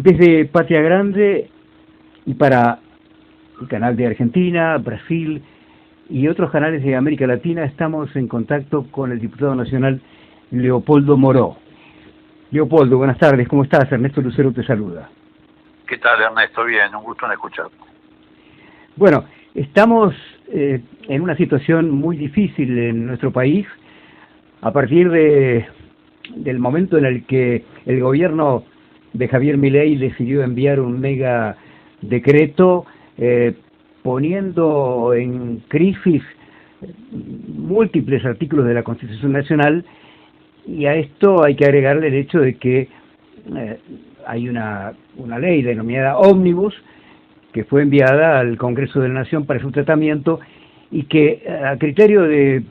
Desde Patria Grande y para el canal de Argentina, Brasil y otros canales de América Latina estamos en contacto con el diputado nacional Leopoldo Moró. Leopoldo, buenas tardes, ¿cómo estás? Ernesto Lucero te saluda. ¿Qué tal, Ernesto? Bien, un gusto en escucharte. Bueno, estamos en una situación muy difícil en nuestro país a partir del momento en el que el gobierno de Javier Milei decidió enviar un mega decreto poniendo en crisis múltiples artículos de la Constitución Nacional, y a esto hay que agregarle el hecho de que hay una ley denominada Ómnibus que fue enviada al Congreso de la Nación para su tratamiento y que a criterio de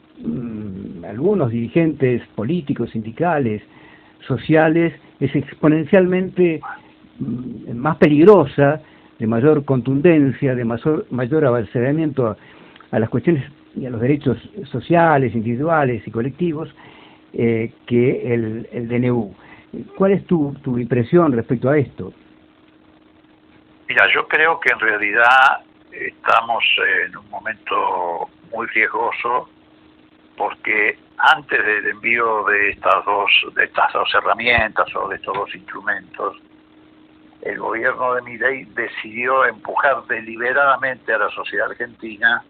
algunos dirigentes políticos, sindicales, sociales, es exponencialmente más peligrosa, de mayor contundencia, de mayor avanzamiento a las cuestiones y a los derechos sociales, individuales y colectivos que el DNU. ¿Cuál es tu impresión respecto a esto? Mira, yo creo que en realidad estamos en un momento muy riesgoso, porque antes del envío de estas dos herramientas o de estos dos instrumentos, el gobierno de Milei decidió empujar deliberadamente a la sociedad argentina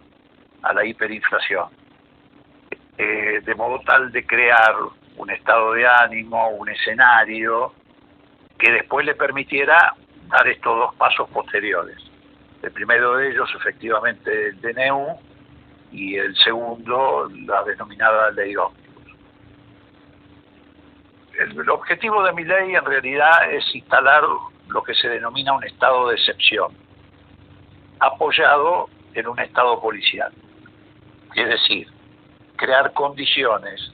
a la hiperinflación, de modo tal de crear un estado de ánimo, un escenario que después le permitiera dar estos dos pasos posteriores. El primero de ellos, efectivamente, el DNU, y el segundo, la denominada ley Ómnibus. El objetivo de mi ley, en realidad, es instalar lo que se denomina un estado de excepción, apoyado en un estado policial. Es decir, crear condiciones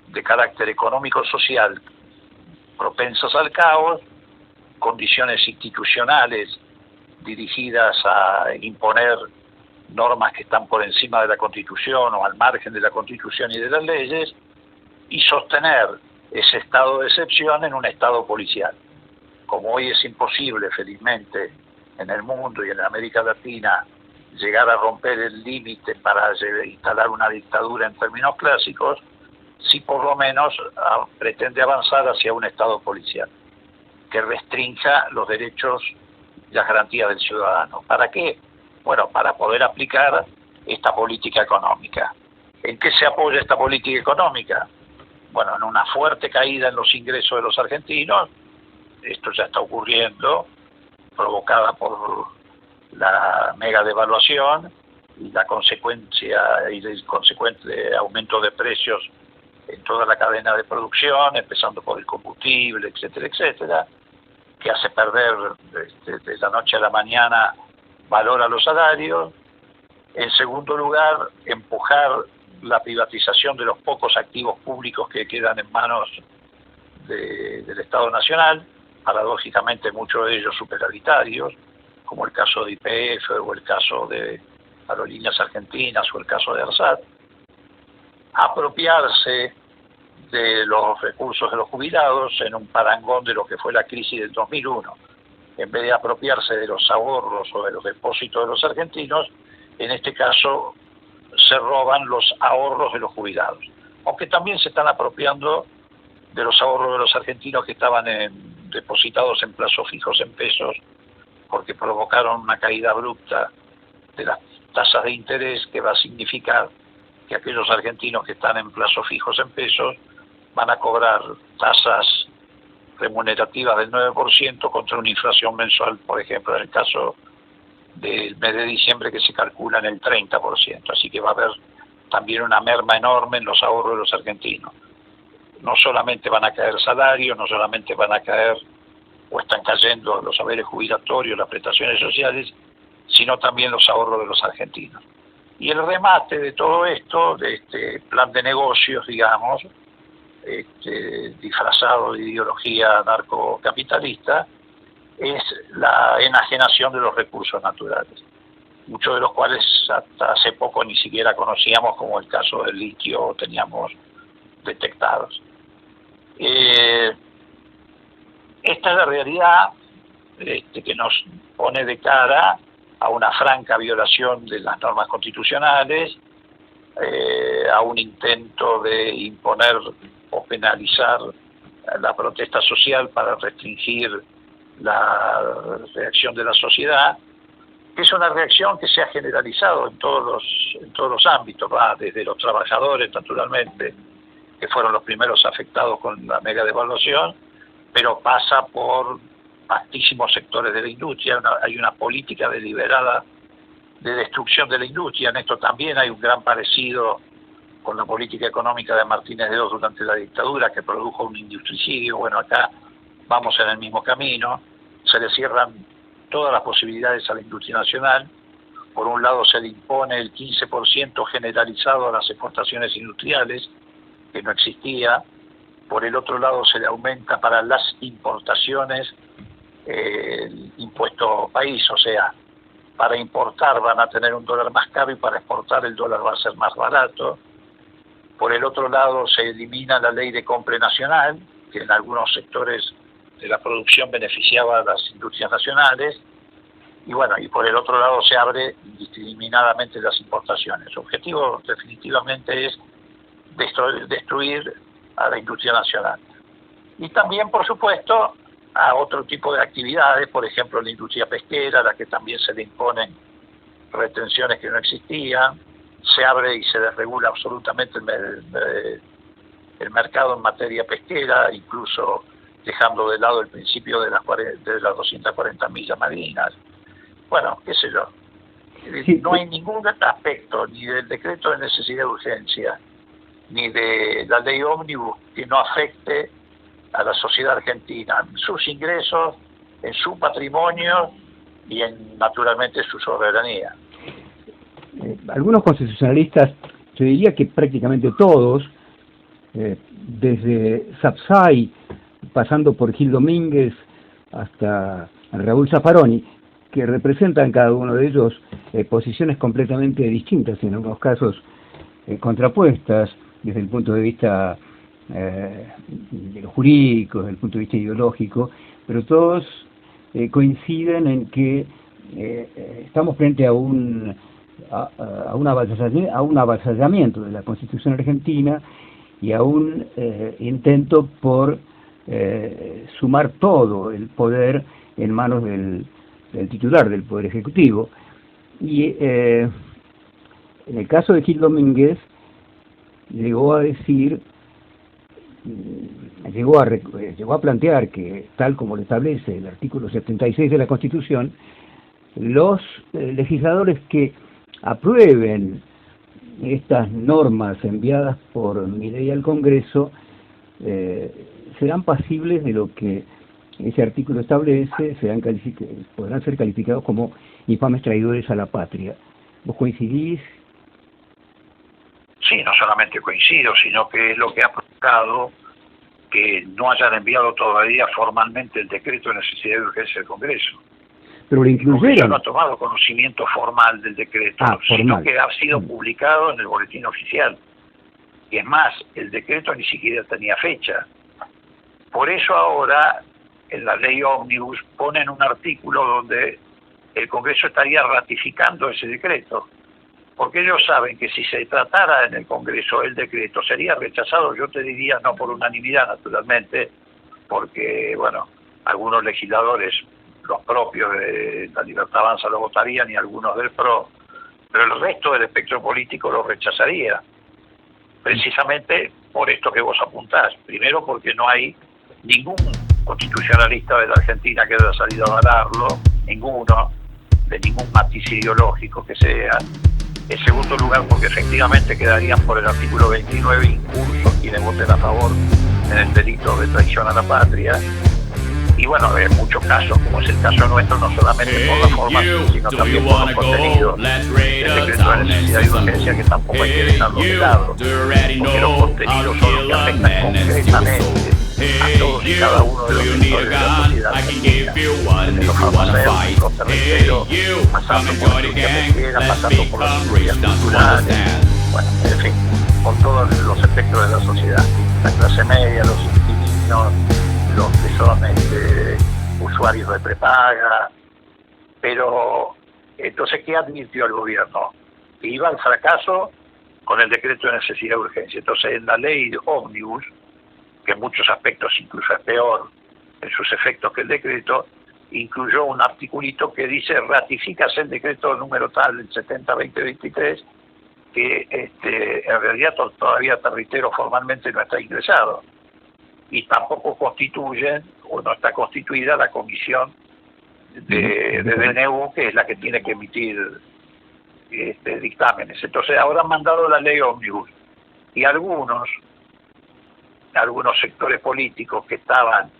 de carácter económico-social propensas al caos, condiciones institucionales dirigidas a imponer normas que están por encima de la Constitución o al margen de la Constitución y de las leyes, y sostener ese estado de excepción en un estado policial. Como hoy es imposible, felizmente, en el mundo y en América Latina, llegar a romper el límite para instalar una dictadura en términos clásicos, sí por lo menos pretende avanzar hacia un estado policial que restrinja los derechos y las garantías del ciudadano. ¿Para qué? Bueno, para poder aplicar esta política económica. ¿En qué se apoya esta política económica? Bueno, en una fuerte caída en los ingresos de los argentinos. Esto ya está ocurriendo, provocada por la mega devaluación y la consecuencia y el consecuente aumento de precios en toda la cadena de producción, empezando por el combustible, etcétera, etcétera, que hace perder de la noche a la mañana valor a los salarios. En segundo lugar, empujar la privatización de los pocos activos públicos que quedan en manos del Estado Nacional, paradójicamente muchos de ellos superavitarios, como el caso de YPF o el caso de Aerolíneas Argentinas o el caso de ARSAT. Apropiarse de los recursos de los jubilados en un parangón de lo que fue la crisis del 2001. En vez de apropiarse de los ahorros o de los depósitos de los argentinos, en este caso se roban los ahorros de los jubilados. Aunque también se están apropiando de los ahorros de los argentinos que estaban depositados en plazos fijos en pesos, porque provocaron una caída abrupta de las tasas de interés, que va a significar que aquellos argentinos que están en plazos fijos en pesos van a cobrar tasas remunerativas del 9% contra una inflación mensual, por ejemplo, en el caso del mes de diciembre, que se calcula en el 30%. Así que va a haber también una merma enorme en los ahorros de los argentinos. No solamente van a caer salarios, no solamente van a caer o están cayendo los haberes jubilatorios, las prestaciones sociales, sino también los ahorros de los argentinos. Y el remate de todo esto, de este plan de negocios, digamos, disfrazado de ideología narcocapitalista, es la enajenación de los recursos naturales, muchos de los cuales hasta hace poco ni siquiera conocíamos, como el caso del litio, teníamos detectados. Esta es la realidad que nos pone de cara a una franca violación de las normas constitucionales, a un intento de imponer o penalizar la protesta social para restringir la reacción de la sociedad. Es una reacción que se ha generalizado en todos los ámbitos, desde los trabajadores, naturalmente, que fueron los primeros afectados con la mega devaluación, pero pasa por vastísimos sectores de la industria. Hay una política deliberada de destrucción de la industria. En esto también hay un gran parecido con la política económica de Martínez de Oz durante la dictadura, que produjo un industricidio. Bueno, acá vamos en el mismo camino. Se le cierran todas las posibilidades a la industria nacional. Por un lado se le impone el 15% generalizado a las exportaciones industriales, que no existía. Por el otro lado se le aumenta para las importaciones el impuesto país, o sea, para importar van a tener un dólar más caro y para exportar el dólar va a ser más barato. Por el otro lado se elimina la ley de compra nacional, que en algunos sectores de la producción beneficiaba a las industrias nacionales, y bueno, y por el otro lado se abre indiscriminadamente las importaciones. El objetivo definitivamente es destruir a la industria nacional. Y también, por supuesto, a otro tipo de actividades, por ejemplo la industria pesquera, a la que también se le imponen retenciones que no existían. Se abre y se desregula absolutamente el mercado en materia pesquera, incluso dejando de lado el principio de las 240 millas marinas. Bueno, qué sé yo. Sí. No hay ningún aspecto, ni del decreto de necesidad de urgencia, ni de la ley ómnibus, que no afecte a la sociedad argentina, en sus ingresos, en su patrimonio y en, naturalmente, su soberanía. Algunos constitucionalistas, yo diría que prácticamente todos, desde Sapsay, pasando por Gil Domínguez hasta Raúl Zaffaroni, que representan cada uno de ellos posiciones completamente distintas, en algunos casos contrapuestas, desde el punto de vista de lo jurídico, desde el punto de vista ideológico, pero todos coinciden en que estamos frente a un avasallamiento de la Constitución argentina y a un intento por sumar todo el poder en manos del titular del Poder Ejecutivo. Y en el caso de Gil Domínguez llegó a plantear que, tal como lo establece el artículo 76 de la Constitución, los legisladores que aprueben estas normas enviadas por Milei al Congreso serán pasibles de lo que ese artículo establece, podrán ser calificados como infames traidores a la patria. ¿Vos coincidís? Sí, no solamente coincido, sino que es lo que ha provocado que no hayan enviado todavía formalmente el decreto de necesidad de urgencia del Congreso. Pero lo incluyeron. No ha tomado conocimiento formal del decreto, sino que ha sido publicado en el boletín oficial. Y es más, el decreto ni siquiera tenía fecha. Por eso ahora, en la ley ómnibus, ponen un artículo donde el Congreso estaría ratificando ese decreto. Porque ellos saben que si se tratara en el Congreso el decreto sería rechazado, yo te diría no por unanimidad, naturalmente, porque, bueno, algunos legisladores, los propios de La Libertad Avanza, lo votarían y algunos del PRO, pero el resto del espectro político lo rechazaría, precisamente por esto que vos apuntás. Primero, porque no hay ningún constitucionalista de la Argentina que haya salido a avalarlo, ninguno, de ningún matiz ideológico que sea. En segundo lugar, porque efectivamente quedarían por el artículo 29 incursos quienes voten a favor en el delito de traición a la patria. Y bueno, en muchos casos, como es el caso nuestro, no solamente por la formación, sino también por los contenidos del decreto de necesidad y urgencia, que tampoco hay que dejarlo de lado, porque los contenidos son los que afectan concretamente a todos y cada uno de los sectores de la sociedad argentina, desde los farmacéuticos, terceros, pasando por la industria pesquera, pasando por las industrias culturales, bueno, en fin, por todos los espectros de la sociedad, la clase media, los inquilinos, los que son usuarios usuarios de prepaga, pero entonces, ¿qué advirtió el gobierno? Que iba al fracaso con el decreto de necesidad de urgencia. Entonces, en la ley ómnibus, que en muchos aspectos incluso es peor en sus efectos que el decreto, incluyó un articulito que dice: ratificas el decreto número tal, el 70-2023, que en realidad todavía, te reitero, formalmente no está ingresado. Y tampoco constituyen, o no está constituida, la comisión de DNU, que es la que tiene que emitir dictámenes. Entonces ahora han mandado la ley ómnibus, y algunos sectores políticos que estaban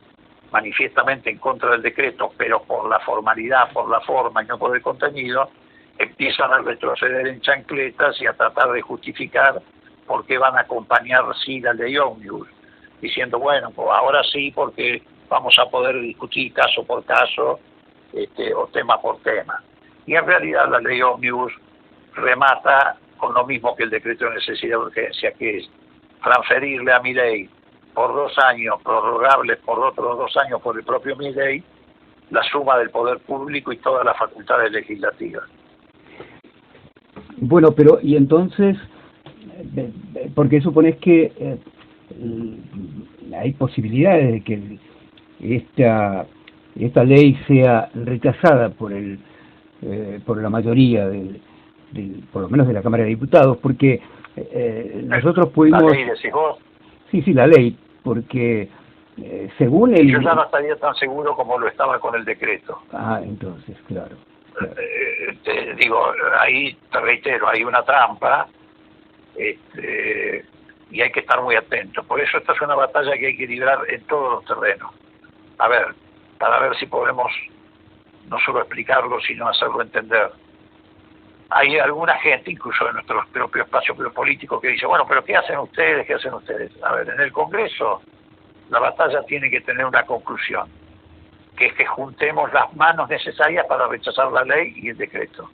manifiestamente en contra del decreto, pero por la formalidad, por la forma y no por el contenido, empiezan a retroceder en chancletas y a tratar de justificar por qué van a acompañar sí la ley ómnibus, diciendo, bueno, pues ahora sí, porque vamos a poder discutir caso por caso o tema por tema. Y en realidad la ley ómnibus remata con lo mismo que el decreto de necesidad de urgencia, que es transferirle a Milei por 2 años, prorrogables por otros 2 años por el propio Milei, la suma del poder público y todas las facultades legislativas. Bueno, pero y entonces, porque supones que hay posibilidades de que esta ley sea rechazada por la mayoría por lo menos de la Cámara de Diputados, porque nosotros pudimos... ¿La ley decís vos? Sí, la ley, porque según el... Yo ya no estaría tan seguro como lo estaba con el decreto. Ah, entonces, claro. Te digo, ahí te reitero, hay una trampa, y hay que estar muy atentos. Por eso esta es una batalla que hay que librar en todos los terrenos. A ver, para ver si podemos no solo explicarlo, sino hacerlo entender. Hay alguna gente, incluso en nuestro propio espacio político, que dice, bueno, pero ¿qué hacen ustedes? ¿Qué hacen ustedes? A ver, en el Congreso la batalla tiene que tener una conclusión, que es que juntemos las manos necesarias para rechazar la ley y el decreto,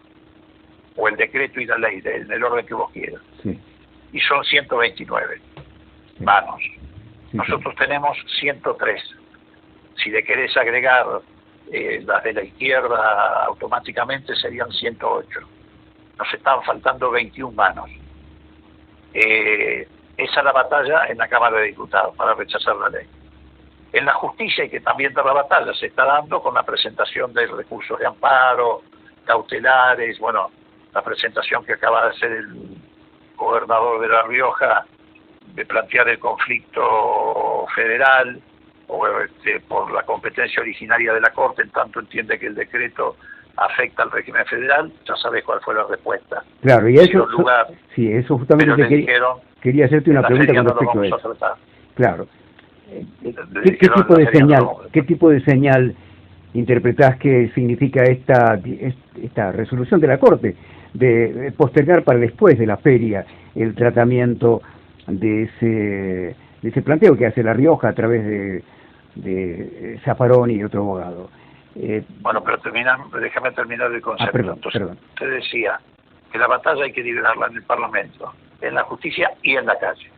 o el decreto y la ley, en el orden que vos quieras. Sí. Y son 129 manos. Nosotros tenemos 103. Si le querés agregar las de la izquierda, automáticamente serían 108. Nos están faltando 21 manos. Esa es la batalla en la Cámara de Diputados para rechazar la ley. En la justicia, y que también la batalla se está dando con la presentación de recursos de amparo, cautelares, bueno, la presentación que acaba de hacer el gobernador de La Rioja de plantear el conflicto federal o por la competencia originaria de la Corte, en tanto entiende que el decreto afecta al régimen federal. Ya sabes cuál fue la respuesta. Claro, y eso, sí, eso justamente quería hacerte una pregunta con respecto a eso. Claro. ¿Qué tipo de señal interpretás que significa esta resolución de la Corte de postergar para después de la feria el tratamiento de ese planteo que hace La Rioja a través de Zaffaroni y otro abogado? Bueno, pero déjame terminar el concepto. Perdón. Usted decía que la batalla hay que librarla en el Parlamento, en la justicia y en la calle.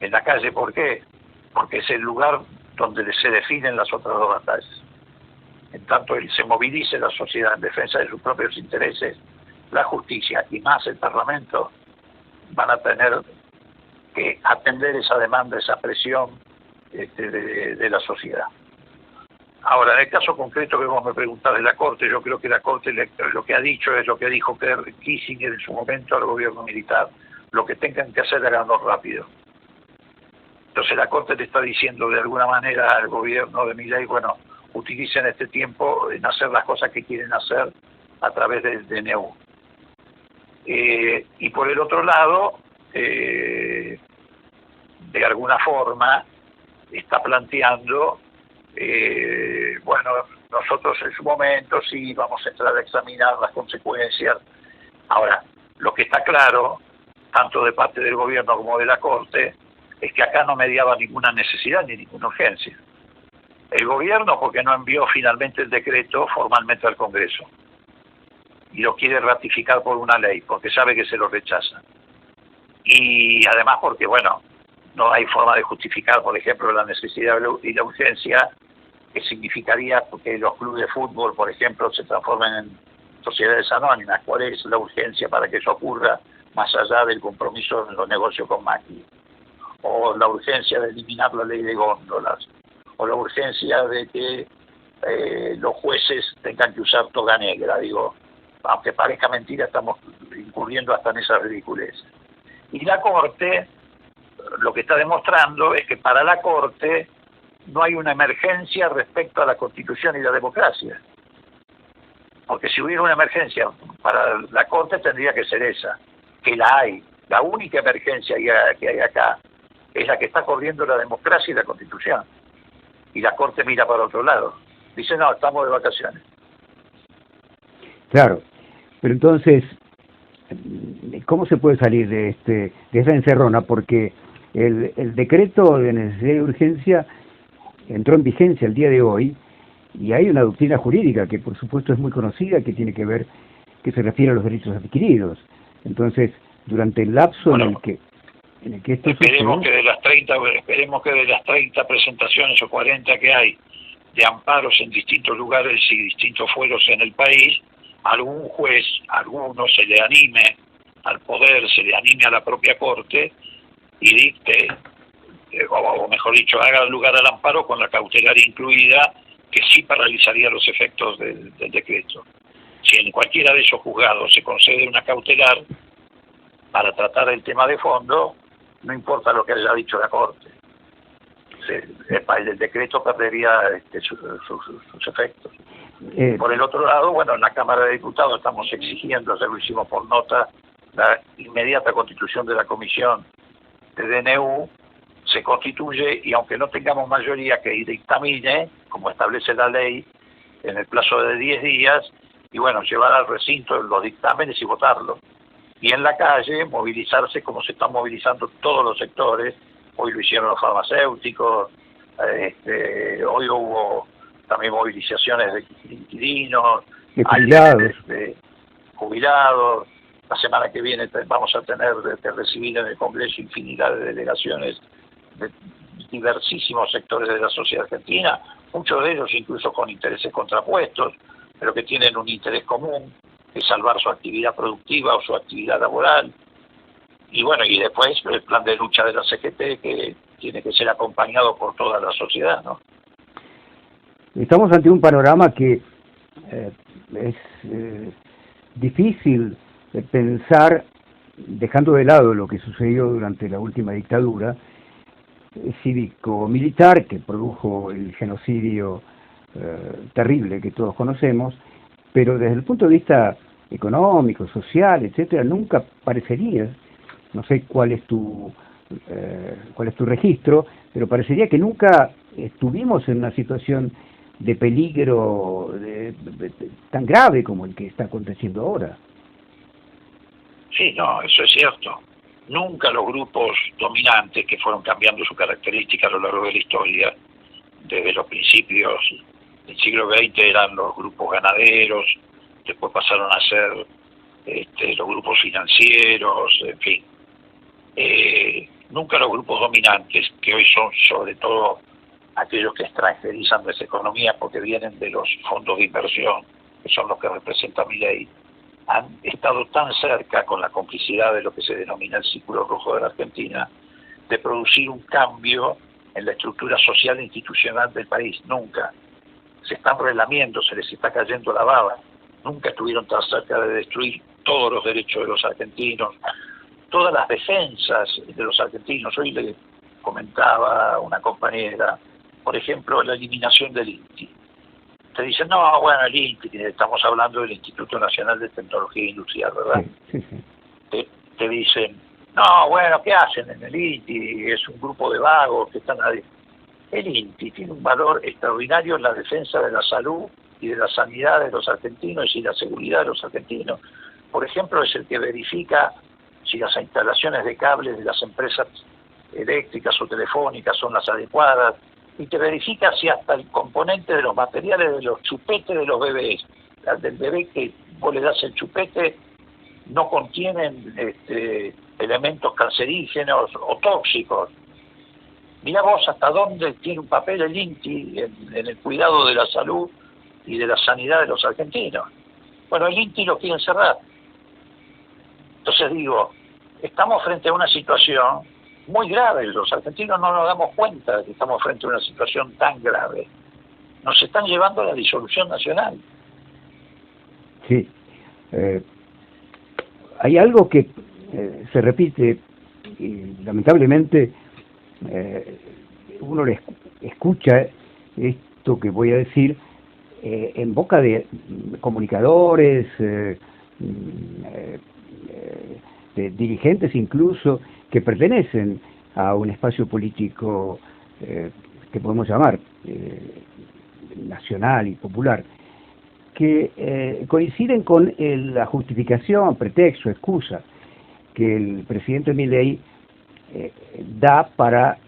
En la calle, ¿por qué? Porque es el lugar donde se definen las otras dos batallas. En tanto se movilice la sociedad en defensa de sus propios intereses, la justicia y más el Parlamento van a tener que atender esa demanda, esa presión de la sociedad. Ahora, en el caso concreto que vos me preguntás de la Corte, yo creo que la Corte lo que ha dicho es lo que dijo Kissinger en su momento al gobierno militar: lo que tengan que hacer, háganlo rápido. Entonces la Corte le está diciendo de alguna manera al gobierno de Milei, bueno, utilicen este tiempo en hacer las cosas que quieren hacer a través del DNU. Y por el otro lado, de alguna forma, está planteando, bueno, nosotros en su momento sí vamos a entrar a examinar las consecuencias. Ahora, lo que está claro, tanto de parte del gobierno como de la Corte, es que acá no mediaba ninguna necesidad ni ninguna urgencia. El gobierno, porque no envió finalmente el decreto formalmente al Congreso y lo quiere ratificar por una ley, porque sabe que se lo rechaza. Y además porque, bueno, no hay forma de justificar, por ejemplo, la necesidad y la urgencia que significaría que los clubes de fútbol, por ejemplo, se transformen en sociedades anónimas. ¿Cuál es la urgencia para que eso ocurra, más allá del compromiso en los negocios con Macri? O la urgencia de eliminar la ley de góndolas, o la urgencia de que los jueces tengan que usar toga negra. Digo, aunque parezca mentira, estamos incurriendo hasta en esas ridiculeces. Y la Corte, lo que está demostrando es que para la Corte no hay una emergencia respecto a la Constitución y la democracia. Porque si hubiera una emergencia para la Corte tendría que ser esa, que la hay. La única emergencia que hay acá es la que está corriendo la democracia y la Constitución. Y la Corte mira para otro lado. Dice, no, estamos de vacaciones. Claro, pero entonces, ¿cómo se puede salir de esa encerrona? Porque el decreto de necesidad y urgencia entró en vigencia el día de hoy y hay una doctrina jurídica que por supuesto es muy conocida, que tiene que ver, que se refiere a los derechos adquiridos. Entonces, durante el lapso en el que esto esperemos sucede, que de las 30 presentaciones o 40 que hay de amparos en distintos lugares y distintos fueros en el país, algún juez, alguno se le anime al poder, se le anime a la propia Corte y dicte, o mejor dicho, haga lugar al amparo con la cautelaria incluida, que sí paralizaría los efectos del decreto. Si en cualquiera de esos juzgados se concede una cautelar para tratar el tema de fondo, no importa lo que haya dicho la Corte. El decreto perdería sus efectos. Por el otro lado, bueno, en la Cámara de Diputados estamos exigiendo, ya lo hicimos por nota, la inmediata constitución de la Comisión de DNU. Se constituye y aunque no tengamos mayoría que dictamine, como establece la ley, en el plazo de 10 días, y bueno, llevar al recinto los dictámenes y votarlo. Y en la calle movilizarse como se están movilizando todos los sectores. Hoy lo hicieron los farmacéuticos, hoy hubo también movilizaciones de inquilinos, de jubilados. La semana que viene vamos a tener que recibir en el Congreso infinidad de delegaciones de diversísimos sectores de la sociedad argentina, muchos de ellos incluso con intereses contrapuestos, pero que tienen un interés común, que es salvar su actividad productiva o su actividad laboral. Y bueno, y después el plan de lucha de la CGT, que tiene que ser acompañado por toda la sociedad, ¿no? Estamos ante un panorama que es difícil pensar, dejando de lado lo que sucedió durante la última dictadura cívico-militar que produjo el genocidio terrible que todos conocemos, pero desde el punto de vista económico, social, etcétera, nunca parecería, no sé cuál es tu registro, pero parecería que nunca estuvimos en una situación de peligro tan grave como el que está aconteciendo ahora. Sí, no, eso es cierto. Nunca los grupos dominantes, que fueron cambiando su característica a lo largo de la historia, desde los principios del siglo XX eran los grupos ganaderos, después pasaron a ser los grupos financieros, en fin. Nunca los grupos dominantes, que hoy son sobre todo aquellos que extranjerizan esa economía porque vienen de los fondos de inversión, que son los que representa Milei, han estado tan cerca con la complicidad de lo que se denomina el Círculo Rojo de la Argentina, de producir un cambio en la estructura social e institucional del país. Nunca. Se están relamiendo, se les está cayendo la baba. Nunca estuvieron tan cerca de destruir todos los derechos de los argentinos, todas las defensas de los argentinos. Hoy le comentaba a una compañera, por ejemplo, la eliminación del INTI. Te dicen, no, bueno, el INTI, estamos hablando del Instituto Nacional de Tecnología Industrial, ¿verdad? Sí. Te dicen, no, bueno, ¿qué hacen en el INTI? Es un grupo de vagos que están ahí. El INTI tiene un valor extraordinario en la defensa de la salud y de la sanidad de los argentinos y la seguridad de los argentinos. Por ejemplo, es el que verifica si las instalaciones de cables de las empresas eléctricas o telefónicas son las adecuadas, y te verifica si hasta el componente de los materiales de los chupetes de los bebés, del bebé que vos le das el chupete, no contienen elementos cancerígenos o tóxicos. Mirá vos hasta dónde tiene un papel el INTI en el cuidado de la salud y de la sanidad de los argentinos. Bueno, el INTI lo quieren cerrar. Entonces digo, estamos frente a una situación muy grave. Los argentinos no nos damos cuenta de que estamos frente a una situación tan grave. Nos están llevando a la disolución nacional. Sí. Hay algo que se repite y lamentablemente uno le escucha esto que voy a decir en boca de comunicadores, de dirigentes incluso que pertenecen a un espacio político que podemos llamar nacional y popular, que coinciden con la justificación, pretexto, excusa que el presidente Milei da para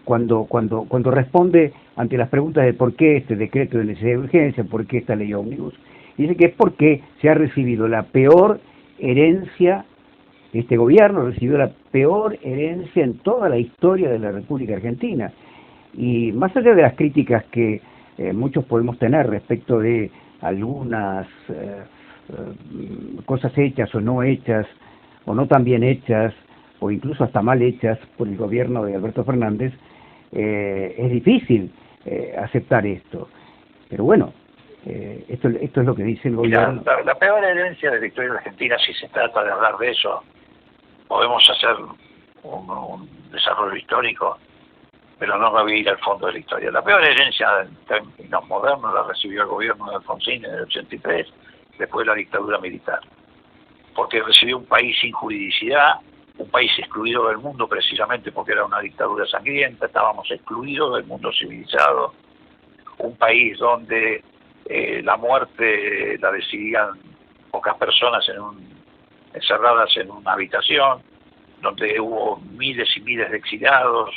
cuando responde ante las preguntas de por qué este decreto de necesidad de urgencia, por qué esta ley ómnibus, dice que es porque se ha recibido la peor herencia, este gobierno recibió la peor herencia en toda la historia de la República Argentina. Y más allá de las críticas que muchos podemos tener respecto de algunas cosas hechas o no hechas, o no tan bien hechas, o incluso hasta mal hechas por el gobierno de Alberto Fernández, es difícil aceptar esto. Pero bueno, esto es lo que dice el gobierno. Mira, la peor herencia de la historia de Argentina, si se trata de hablar de eso, podemos hacer un desarrollo histórico, pero no voy a ir al fondo de la historia. La peor herencia en términos modernos la recibió el gobierno de Alfonsín en el 83, después de la dictadura militar, porque recibió un país sin juridicidad, un país excluido del mundo precisamente porque era una dictadura sangrienta, estábamos excluidos del mundo civilizado, un país donde la muerte la decidían pocas personas encerradas en una habitación, donde hubo miles y miles de exiliados,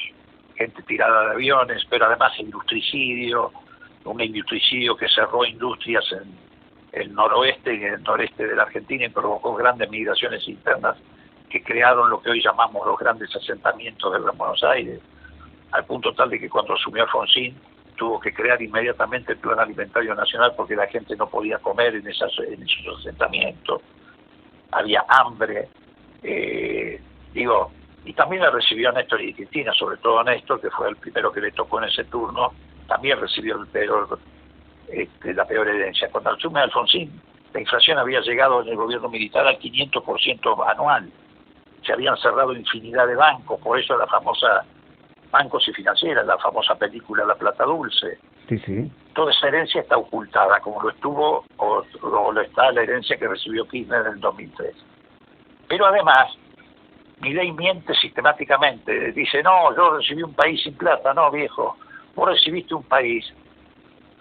gente tirada de aviones, pero además industricidio, un industricidio que cerró industrias en el noroeste y en el noreste de la Argentina y provocó grandes migraciones internas que crearon lo que hoy llamamos los grandes asentamientos de Buenos Aires, al punto tal de que cuando asumió Alfonsín tuvo que crear inmediatamente el Plan Alimentario Nacional porque la gente no podía comer en esos asentamientos, había hambre, y también la recibió Néstor y Cristina, sobre todo Néstor, que fue el primero que le tocó en ese turno, también recibió la peor herencia. Cuando asume Alfonsín, la inflación había llegado en el gobierno militar al 500% anual, se habían cerrado infinidad de bancos, por eso la famosa bancos y financieras, la famosa película La Plata Dulce. Sí, sí. Toda esa herencia está ocultada, como lo estuvo o lo está la herencia que recibió Kirchner en el 2003. Pero además, Milei miente sistemáticamente, dice, no, yo recibí un país sin plata. No, viejo, vos recibiste un país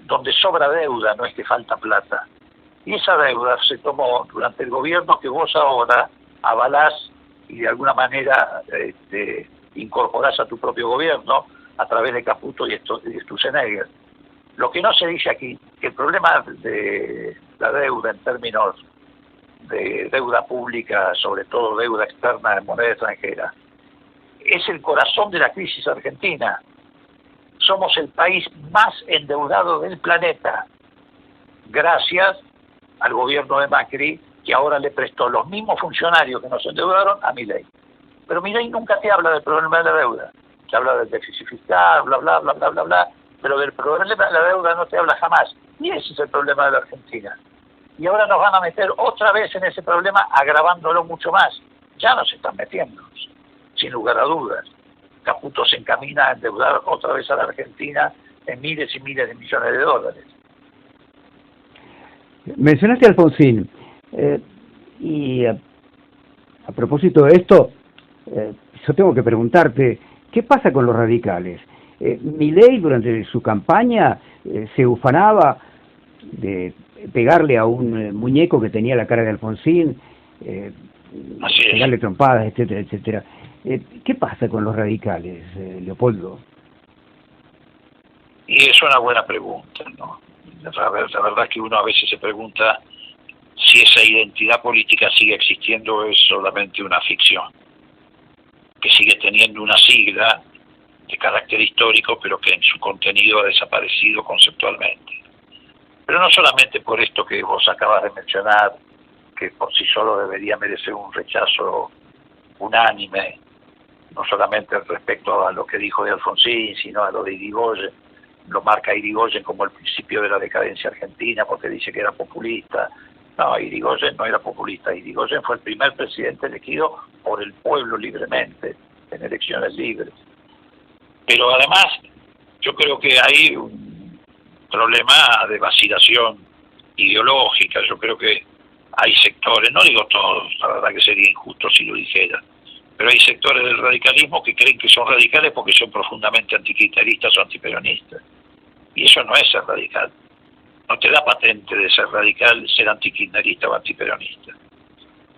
donde sobra deuda, no es que falta plata. Y esa deuda se tomó durante el gobierno que vos ahora avalás y de alguna manera incorporás a tu propio gobierno a través de Caputo y Sturzenegger. Lo que no se dice aquí, que el problema de la deuda en términos de deuda pública, sobre todo deuda externa en moneda extranjera, es el corazón de la crisis argentina. Somos el país más endeudado del planeta, gracias al gobierno de Macri, que ahora le prestó los mismos funcionarios que nos endeudaron a Milei. Pero Milei nunca te habla del problema de la deuda. Te habla del déficit fiscal, bla, bla, bla, bla, bla, bla, pero del problema de la deuda no te habla jamás. Y ese es el problema de la Argentina. Y ahora nos van a meter otra vez en ese problema, agravándolo mucho más. Ya nos están metiendo, sin lugar a dudas. Caputo se encamina a endeudar otra vez a la Argentina en miles y miles de millones de dólares. Mencionaste a Alfonsín, y a propósito de esto, yo tengo que preguntarte, ¿qué pasa con los radicales? Milei durante su campaña se ufanaba de pegarle a un muñeco que tenía la cara de Alfonsín, pegarle trompadas, etcétera, etcétera. ¿Qué pasa con los radicales, Leopoldo? Y es una buena pregunta, ¿no? La verdad es que uno a veces se pregunta si esa identidad política sigue existiendo o es solamente una ficción. que sigue teniendo una sigla de carácter histórico, pero que en su contenido ha desaparecido conceptualmente. Pero no solamente por esto que vos acabas de mencionar, que por sí solo debería merecer un rechazo unánime, no solamente respecto a lo que dijo de Alfonsín, sino a lo de Irigoyen. Lo marca Irigoyen como el principio de la decadencia argentina, porque dice que era populista. No, Irigoyen no era populista. Irigoyen fue el primer presidente elegido por el pueblo libremente, en elecciones libres. Pero además, yo creo que hay un problema de vacilación ideológica. Yo creo que hay sectores, no digo todos, la verdad que sería injusto si lo dijera, pero hay sectores del radicalismo que creen que son radicales porque son profundamente antikirchneristas o antiperonistas. Y eso no es ser radical. No te da patente de ser radical ser antikirchnerista o antiperonista.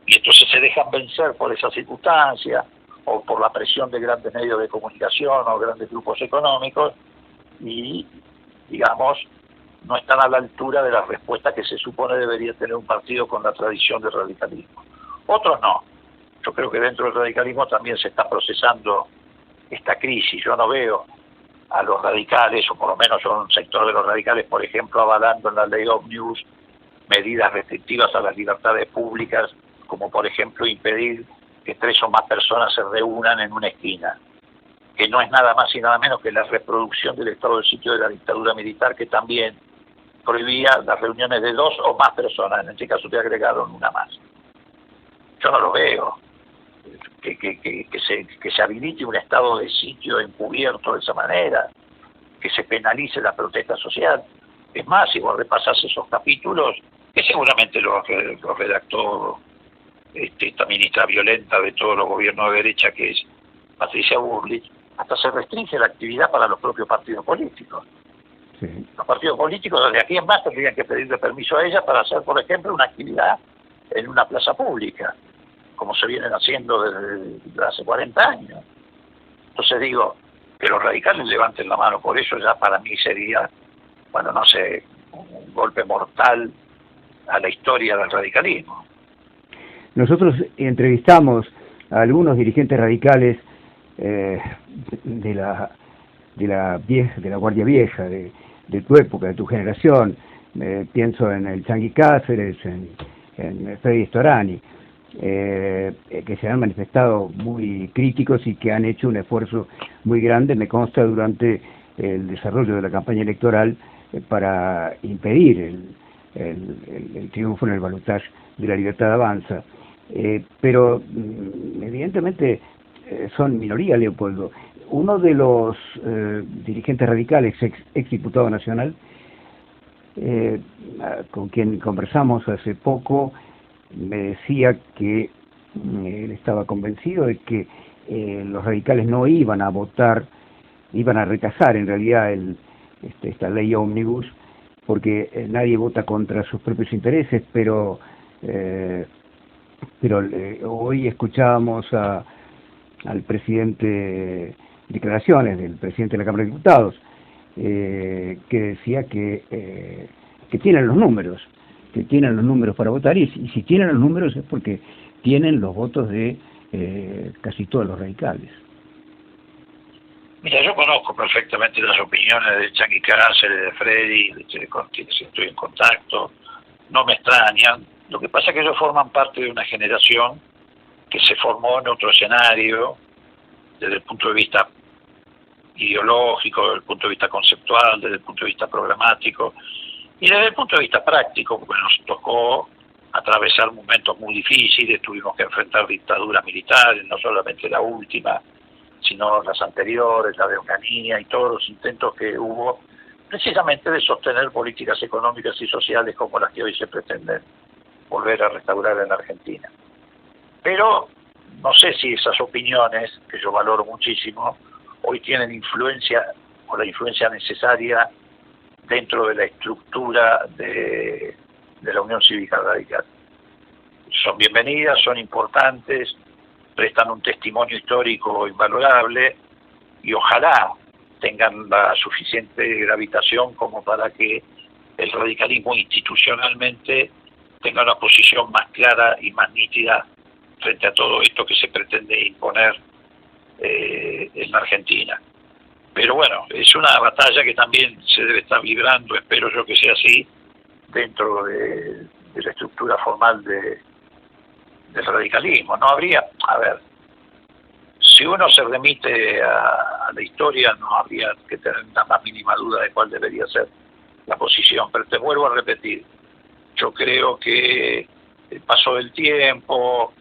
Y entonces se dejan vencer por esa circunstancia o por la presión de grandes medios de comunicación o grandes grupos económicos y, digamos, no están a la altura de la respuesta que se supone debería tener un partido con la tradición del radicalismo. Otros no. Yo creo que dentro del radicalismo también se está procesando esta crisis. Yo no veo a los radicales, o por lo menos yo un sector de los radicales, por ejemplo, avalando en la ley Ómnibus medidas restrictivas a las libertades públicas, como por ejemplo impedir que 3 o más personas se reúnan en una esquina, que no es nada más y nada menos que la reproducción del estado del sitio de la dictadura militar, que también prohibía las reuniones de 2 o más personas. En este caso te agregaron una más. Yo no lo veo. Que se habilite un estado de sitio encubierto de esa manera, que se penalice la protesta social. Es más, si vos repasás esos capítulos, que seguramente los redactó esta ministra violenta de todos los gobiernos de derecha, que es Patricia Bullrich, hasta se restringe la actividad para los propios partidos políticos. Sí. Los partidos políticos desde aquí en más tendrían que pedirle permiso a ella para hacer, por ejemplo, una actividad en una plaza pública, como se vienen haciendo desde hace 40 años. Entonces digo, que los radicales levanten la mano por eso ya para mí sería, bueno, no sé, un golpe mortal a la historia del radicalismo. Nosotros entrevistamos a algunos dirigentes radicales de la Guardia Vieja, de tu época, de tu generación. Pienso en el Changuí Cáceres, en Freddy Storani, que se han manifestado muy críticos y que han hecho un esfuerzo muy grande, me consta, durante el desarrollo de la campaña electoral para impedir el triunfo en el balotaje de La Libertad Avanza. Pero evidentemente son minoría, Leopoldo. Uno de los dirigentes radicales, ex diputado nacional, con quien conversamos hace poco, me decía que él estaba convencido de que los radicales no iban a votar, iban a rechazar en realidad esta ley ómnibus, porque nadie vota contra sus propios intereses, pero hoy escuchábamos al presidente, declaraciones del presidente de la Cámara de Diputados, que decía que tienen los números, para votar, y si tienen los números es porque tienen los votos de casi todos los radicales. Mira, yo conozco perfectamente las opiniones de Changuí Cáceres, de Freddy, con quienes estoy en contacto, no me extrañan. Lo que pasa es que ellos forman parte de una generación que se formó en otro escenario, desde el punto de vista ideológico, desde el punto de vista conceptual, desde el punto de vista programático, y desde el punto de vista práctico, porque nos tocó atravesar momentos muy difíciles, tuvimos que enfrentar dictaduras militares, no solamente la última, sino las anteriores, la de Onganía y todos los intentos que hubo precisamente de sostener políticas económicas y sociales como las que hoy se pretenden volver a restaurar en la Argentina. Pero no sé si esas opiniones, que yo valoro muchísimo, hoy tienen influencia o la influencia necesaria dentro de la estructura de la Unión Cívica Radical. Son bienvenidas, son importantes, prestan un testimonio histórico invalorable y ojalá tengan la suficiente gravitación como para que el radicalismo institucionalmente tenga una posición más clara y más nítida frente a todo esto que se pretende imponer en la Argentina. Pero bueno, es una batalla que también se debe estar librando, espero yo que sea así, dentro de la estructura formal del radicalismo. No habría, a ver, si uno se remite a la historia, no habría que tener la más mínima duda de cuál debería ser la posición, pero te vuelvo a repetir, yo creo que el paso del tiempo,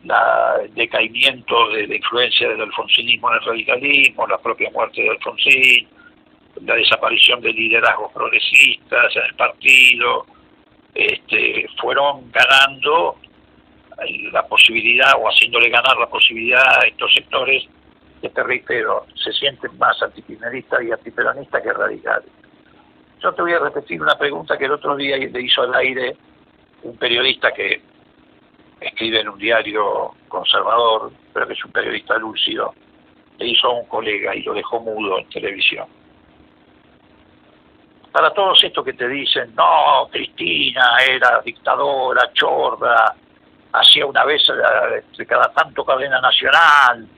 el decaimiento de la influencia del alfonsinismo en el radicalismo, la propia muerte de Alfonsín, la desaparición de liderazgos progresistas en el partido, fueron ganando la posibilidad o haciéndole ganar la posibilidad a estos sectores que, te reitero, se sienten más antikirchneristas y antiperonistas que radicales. Yo te voy a repetir una pregunta que el otro día le hizo al aire un periodista que escribe en un diario conservador, pero que es un periodista lúcido, le hizo a un colega y lo dejó mudo en televisión. Para todos estos que te dicen, no, Cristina era dictadora, chorda, hacía una vez cada tanto cadena nacional,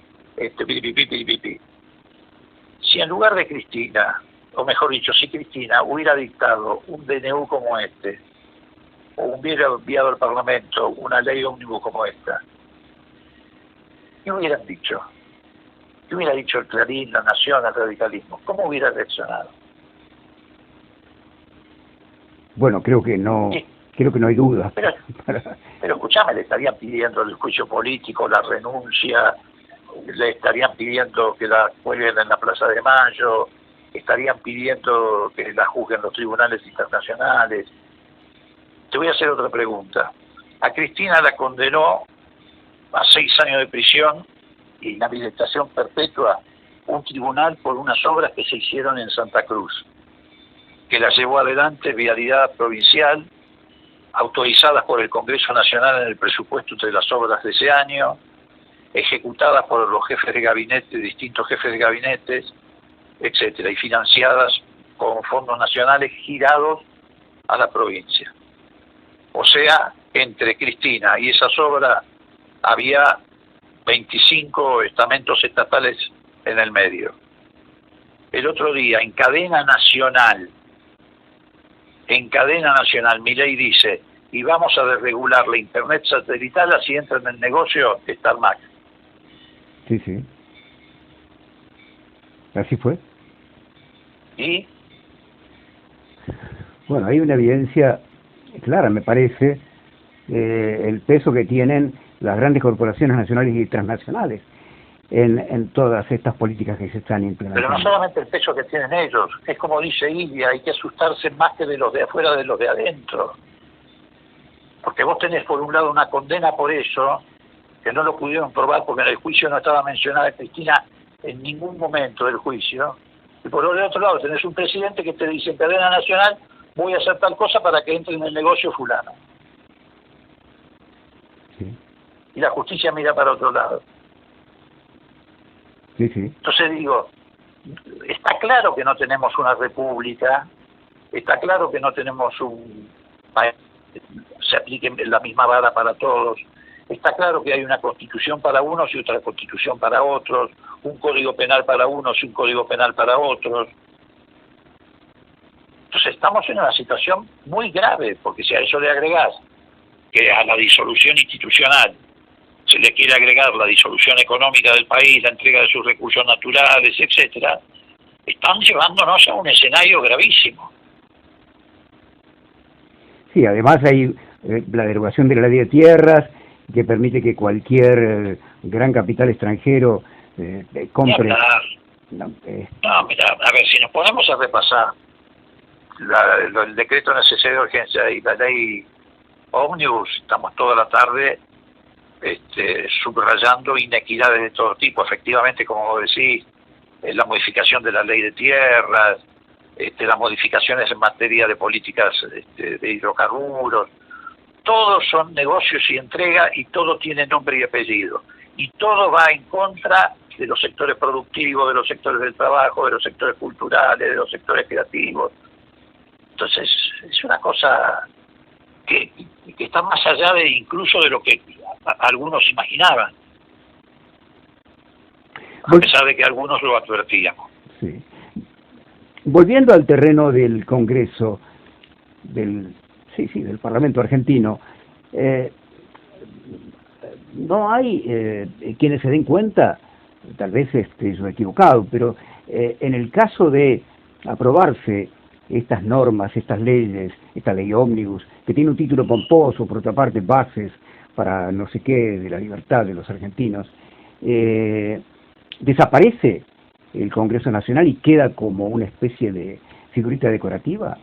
si en lugar de Cristina, o mejor dicho, si Cristina hubiera dictado un DNU como este, o hubiera enviado al Parlamento una ley ómnibus como esta, ¿qué hubieran dicho? ¿Qué hubiera dicho el Clarín, La Nación, el radicalismo? ¿Cómo hubiera reaccionado? Bueno, creo que no hay duda. Pero escuchame, le estarían pidiendo el juicio político, la renuncia, le estarían pidiendo que la cuelguen en la Plaza de Mayo, estarían pidiendo que la juzguen los tribunales internacionales. Te voy a hacer otra pregunta. A Cristina la condenó a 6 años de prisión y inhabilitación perpetua un tribunal por unas obras que se hicieron en Santa Cruz, que la llevó adelante Vialidad Provincial, autorizadas por el Congreso Nacional en el presupuesto de las obras de ese año, ejecutadas por los jefes de gabinete, distintos jefes de gabinetes, etcétera, y financiadas con fondos nacionales girados a la provincia. O sea, entre Cristina y esas obras había 25 estamentos estatales en el medio. El otro día, en cadena nacional, Milei dice, y vamos a desregular la internet satelital, así entra en el negocio Starmac. Sí, sí. Así fue. ¿Y? Bueno, hay una evidencia clara, me parece, el peso que tienen las grandes corporaciones nacionales y transnacionales en todas estas políticas que se están implementando. Pero no solamente el peso que tienen ellos, es como dice Ilia, hay que asustarse más que de los de afuera de los de adentro. Porque vos tenés por un lado una condena por eso, que no lo pudieron probar porque en el juicio no estaba mencionada Cristina en ningún momento del juicio, y por el otro lado tenés un presidente que te dice en cadena nacional, voy a hacer tal cosa para que entre en el negocio fulano. Sí. Y la justicia mira para otro lado. Sí, sí. Entonces digo, está claro que no tenemos una república, está claro que no tenemos un país que se aplique la misma vara para todos, está claro que hay una constitución para unos y otra constitución para otros, un código penal para unos y un código penal para otros. Entonces estamos en una situación muy grave, porque si a eso le agregás que a la disolución institucional se le quiere agregar la disolución económica del país, la entrega de sus recursos naturales, etcétera, están llevándonos a un escenario gravísimo. Sí, además hay la derogación de la ley de tierras, que permite que cualquier gran capital extranjero compre... Mira, a ver, si nos ponemos a repasar el decreto necesario de urgencia y la ley ómnibus, estamos toda la tarde subrayando inequidades de todo tipo. Efectivamente, como vos decís, la modificación de la ley de tierras, las modificaciones en materia de políticas de hidrocarburos, todos son negocios y entrega y todo tiene nombre y apellido. Y todo va en contra de los sectores productivos, de los sectores del trabajo, de los sectores culturales, de los sectores creativos. Entonces, es una cosa que está más allá incluso de lo que algunos imaginaban. a pesar de que algunos lo advertíamos. Sí. Volviendo al terreno del Congreso, del Parlamento argentino, no hay quienes se den cuenta, tal vez yo he equivocado, pero en el caso de aprobarse estas normas, estas leyes, esta ley ómnibus, que tiene un título pomposo, por otra parte, bases para no sé qué de la libertad de los argentinos, desaparece el Congreso Nacional y queda como una especie de figurita decorativa.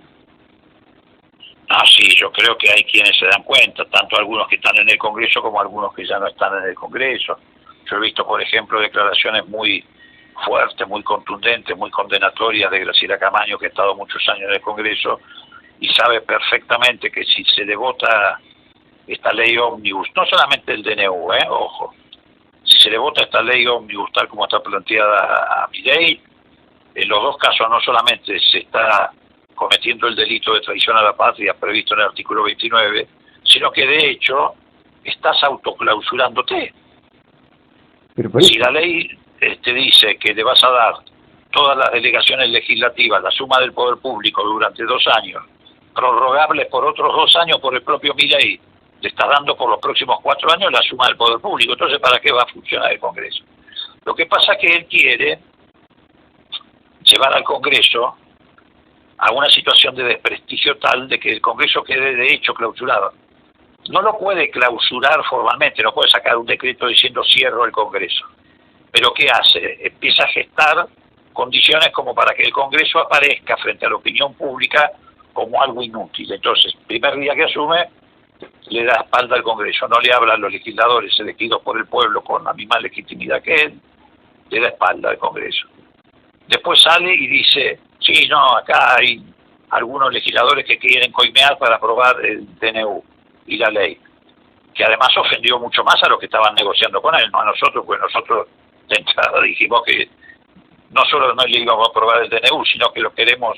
Sí, yo creo que hay quienes se dan cuenta, tanto algunos que están en el Congreso como algunos que ya no están en el Congreso. Yo he visto, por ejemplo, declaraciones muy fuertes, muy contundentes, muy condenatorias de Graciela Camaño, que ha estado muchos años en el Congreso y sabe perfectamente que si se le vota esta ley ómnibus, no solamente el DNU, ojo, si se le vota esta ley ómnibus tal como está planteada a Milei, en los dos casos no solamente se está cometiendo el delito de traición a la patria previsto en el artículo 29, sino que de hecho estás autoclausurándote. Si la ley dice que le vas a dar todas las delegaciones legislativas, la suma del poder público durante 2 años, prorrogables por otros 2 años por el propio Milei, le estás dando por los próximos 4 años la suma del poder público. Entonces, ¿para qué va a funcionar el Congreso? Lo que pasa es que él quiere llevar al Congreso a una situación de desprestigio tal de que el Congreso quede de hecho clausurado. No lo puede clausurar formalmente, no puede sacar un decreto diciendo cierro el Congreso. Pero ¿qué hace? Empieza a gestar condiciones como para que el Congreso aparezca frente a la opinión pública como algo inútil. Entonces, el primer día que asume, le da espalda al Congreso, no le habla a los legisladores elegidos por el pueblo con la misma legitimidad que él, le da espalda al Congreso. Después sale y dice, sí, no, acá hay algunos legisladores que quieren coimear para aprobar el DNU y la ley, que además ofendió mucho más a los que estaban negociando con él, no a nosotros, pues nosotros de entrada dijimos que no solo no le íbamos a aprobar el DNU, sino que lo queremos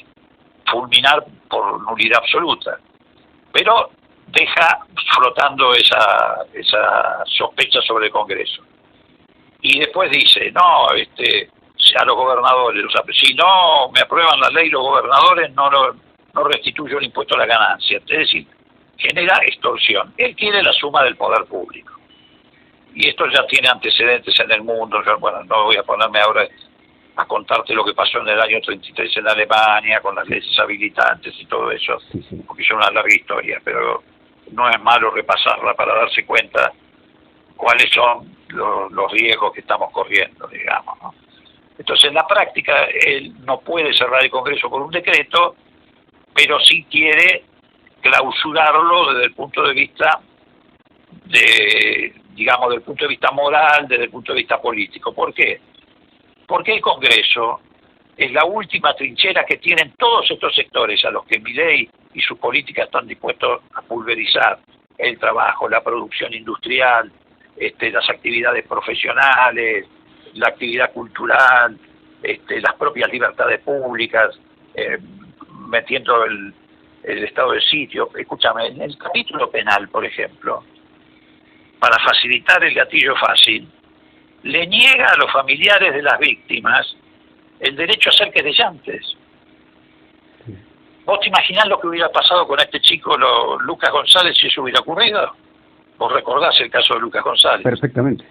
fulminar por nulidad absoluta. Pero deja flotando esa sospecha sobre el Congreso. Y después dice, no, a los gobernadores, si no me aprueban la ley los gobernadores, no restituyo el impuesto a la ganancia. Es decir, genera extorsión. Él quiere la suma del poder público. Y esto ya tiene antecedentes en el mundo. Yo, bueno, no voy a ponerme ahora a contarte lo que pasó en el año 33 en Alemania, con las leyes habilitantes y todo eso, porque es una larga historia, pero no es malo repasarla para darse cuenta cuáles son los riesgos que estamos corriendo, digamos, ¿no? Entonces, en la práctica, él no puede cerrar el Congreso por un decreto, pero sí quiere clausurarlo desde el punto de vista del punto de vista moral, desde el punto de vista político. ¿Por qué? Porque el Congreso es la última trinchera que tienen todos estos sectores a los que Milei y sus políticas están dispuestos a pulverizar: el trabajo, la producción industrial, las actividades profesionales, la actividad cultural, las propias libertades públicas, metiendo el estado de sitio. Escúchame, en el capítulo penal, por ejemplo, para facilitar el gatillo fácil, le niega a los familiares de las víctimas el derecho a ser querellantes. ¿Vos te imaginás lo que hubiera pasado con este chico, Lucas González, si eso hubiera ocurrido? ¿Vos recordás el caso de Lucas González? Perfectamente.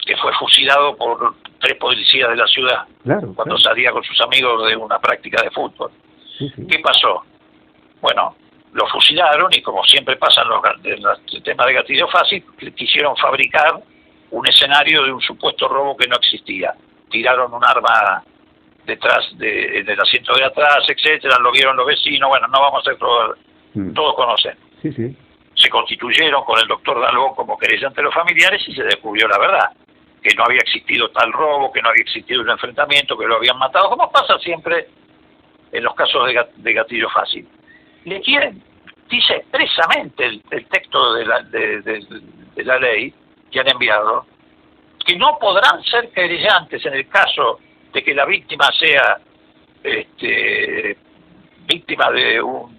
Que fue fusilado por 3 policías de la ciudad, claro, cuando salía con sus amigos de una práctica de fútbol. Sí. ¿Qué pasó? Bueno, lo fusilaron y, como siempre pasa en el tema de gatillo fácil, quisieron fabricar un escenario de un supuesto robo que no existía. Tiraron un arma detrás del asiento de atrás, etcétera, lo vieron los vecinos. Bueno, no vamos a hacer todo, todos conocen. Sí. Se constituyeron con el doctor Dalbón como querellante de los familiares y se descubrió la verdad, que no había existido tal robo, que no había existido un enfrentamiento, que lo habían matado, como pasa siempre en los casos de gatillo fácil. Dice expresamente el texto de la ley que han enviado, que no podrán ser querellantes en el caso de que la víctima sea víctima de un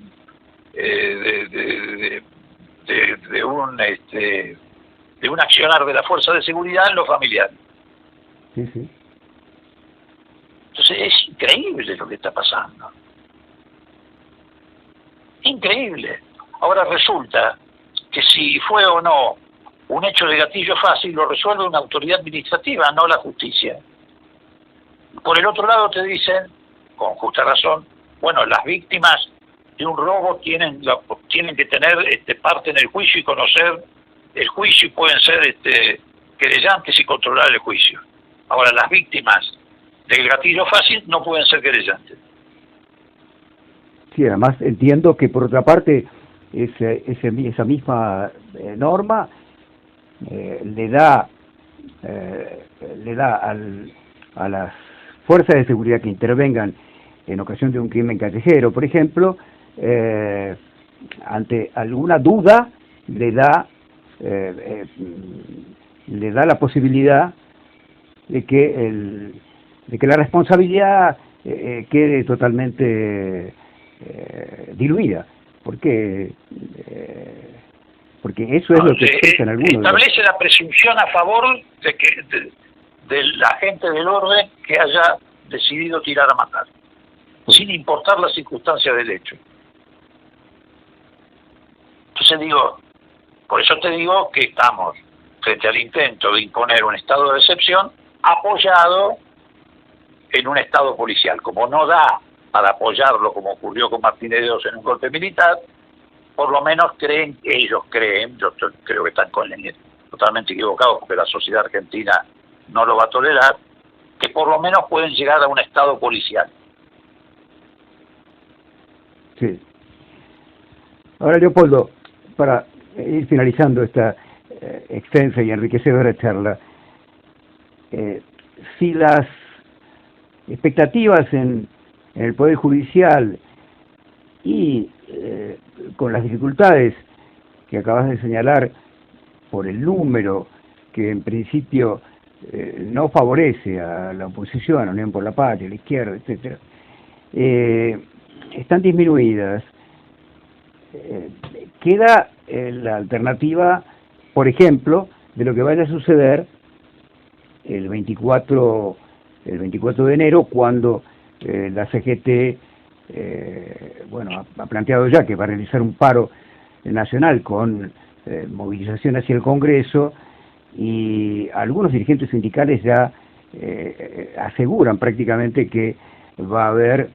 accionar de la fuerza de seguridad en lo familiar. Sí. Entonces es increíble lo que está pasando. Increíble. Ahora resulta que si fue o no un hecho de gatillo fácil, lo resuelve una autoridad administrativa, no la justicia. Por el otro lado te dicen, con justa razón, bueno, las víctimas de un robo tienen que tener parte en el juicio y conocer el juicio y pueden ser querellantes y controlar el juicio. Ahora, las víctimas del gatillo fácil no pueden ser querellantes. Sí, además entiendo que por otra parte esa misma norma le da a las fuerzas de seguridad que intervengan en ocasión de un crimen callejero, por ejemplo, ante alguna duda le da la posibilidad de que la responsabilidad quede totalmente diluida, porque eso es lo que expresan algunos. Establece la presunción a favor del agente del orden que haya decidido tirar a matar, sin importar las circunstancias del hecho. Entonces por eso te digo que estamos frente al intento de imponer un estado de excepción apoyado en un estado policial. Como no da para apoyarlo, como ocurrió con Martínez de Oz en un golpe militar, por lo menos ellos creen, yo creo que están totalmente equivocados porque la sociedad argentina no lo va a tolerar, que por lo menos pueden llegar a un estado policial. Sí. Ahora, Leopoldo, para ir finalizando esta extensa y enriquecedora charla, si las expectativas en el Poder Judicial y con las dificultades que acabas de señalar por el número que en principio no favorece a la oposición, a Unión por la Patria, a la izquierda, etcétera, están disminuidas, queda la alternativa, por ejemplo, de lo que vaya a suceder el 24 de enero, cuando la CGT ha planteado ya que va a realizar un paro nacional con movilización hacia el Congreso, y algunos dirigentes sindicales ya aseguran prácticamente que va a haber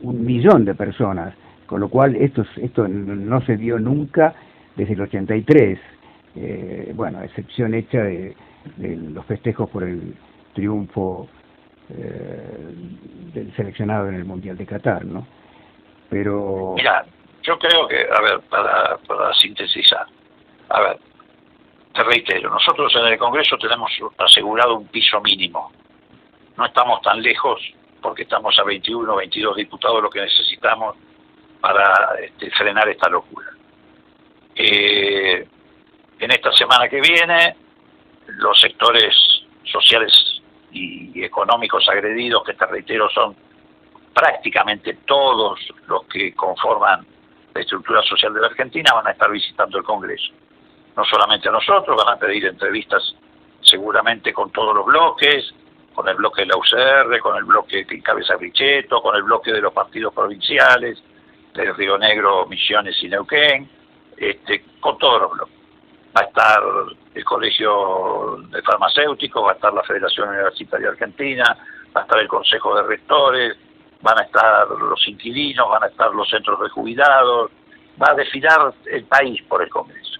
1 millón de personas, con lo cual esto no se vio nunca desde el 83, a excepción hecha de los festejos por el triunfo del seleccionado en el Mundial de Qatar, ¿no? Pero mira, yo creo que, para sintetizar, te reitero, nosotros en el Congreso tenemos asegurado un piso mínimo. No estamos tan lejos porque estamos a 21 o 22 diputados, lo que necesitamos para frenar esta locura. En esta semana que viene, los sectores sociales y económicos agredidos, que te reitero son prácticamente todos los que conforman la estructura social de la Argentina, van a estar visitando el Congreso. No solamente a nosotros, van a pedir entrevistas seguramente con todos los bloques, con el bloque de la UCR, con el bloque que encabeza Richetto, con el bloque de los partidos provinciales, de Río Negro, Misiones y Neuquén, con todos los bloques. Va a estar el Colegio de Farmacéuticos, va a estar la Federación Universitaria Argentina, va a estar el Consejo de Rectores, van a estar los inquilinos, van a estar los centros de jubilados, va a desfilar el país por el Congreso.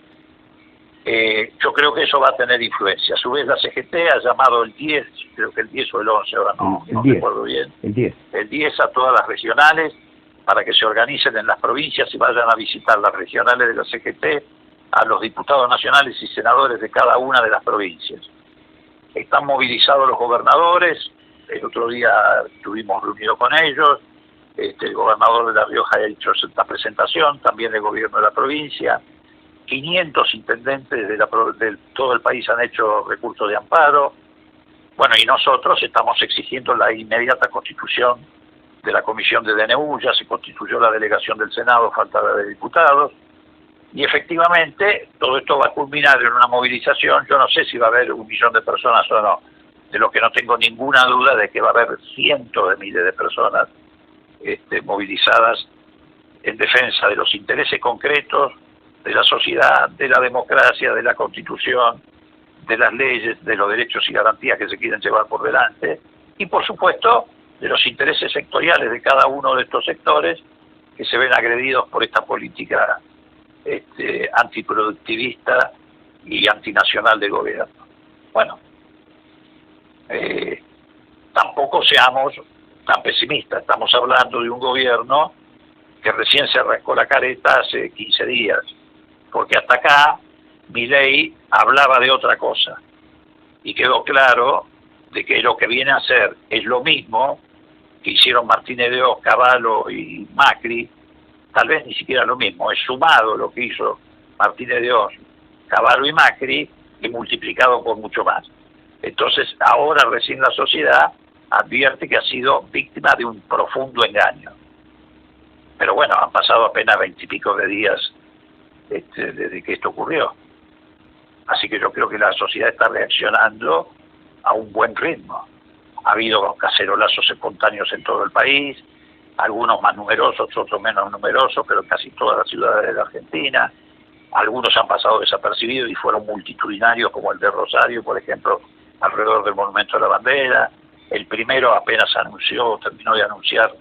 Yo creo que eso va a tener influencia. A su vez la CGT ha llamado el 10, creo que el 10 o el 11, ahora no recuerdo bien, el 10 a todas las regionales para que se organicen en las provincias y vayan a visitar las regionales de la CGT a los diputados nacionales y senadores de cada una de las provincias. Están movilizados los gobernadores, el otro día estuvimos reunidos con ellos, el gobernador de La Rioja ha hecho esta presentación, también el gobierno de la provincia, 500 intendentes de todo el país han hecho recursos de amparo. Bueno, y nosotros estamos exigiendo la inmediata constitución de la comisión de DNU, ya se constituyó la delegación del Senado, falta la de diputados, y efectivamente todo esto va a culminar en una movilización. Yo no sé si va a haber 1 millón de personas o no, de lo que no tengo ninguna duda de que va a haber cientos de miles de personas movilizadas en defensa de los intereses concretos de la sociedad, de la democracia, de la Constitución, de las leyes, de los derechos y garantías que se quieren llevar por delante, y por supuesto de los intereses sectoriales de cada uno de estos sectores que se ven agredidos por esta política antiproductivista y antinacional del gobierno. Bueno, tampoco seamos tan pesimistas. Estamos hablando de un gobierno que recién se rascó la careta hace 15 días, porque hasta acá Milei hablaba de otra cosa y quedó claro de que lo que viene a hacer es lo mismo que hicieron Martínez de Oz, Cavallo y Macri, tal vez ni siquiera lo mismo, es sumado lo que hizo Martínez de Oz, Cavallo y Macri y multiplicado por mucho más. Entonces ahora recién la sociedad advierte que ha sido víctima de un profundo engaño. Pero bueno, han pasado apenas 20 y pico de días desde que esto ocurrió. Así que yo creo que la sociedad está reaccionando a un buen ritmo. Ha habido cacerolazos espontáneos en todo el país, algunos más numerosos, otros menos numerosos, pero en casi todas las ciudades de la Argentina. Algunos han pasado desapercibidos y fueron multitudinarios, como el de Rosario, por ejemplo, alrededor del Monumento de la Bandera. El primero apenas terminó de anunciar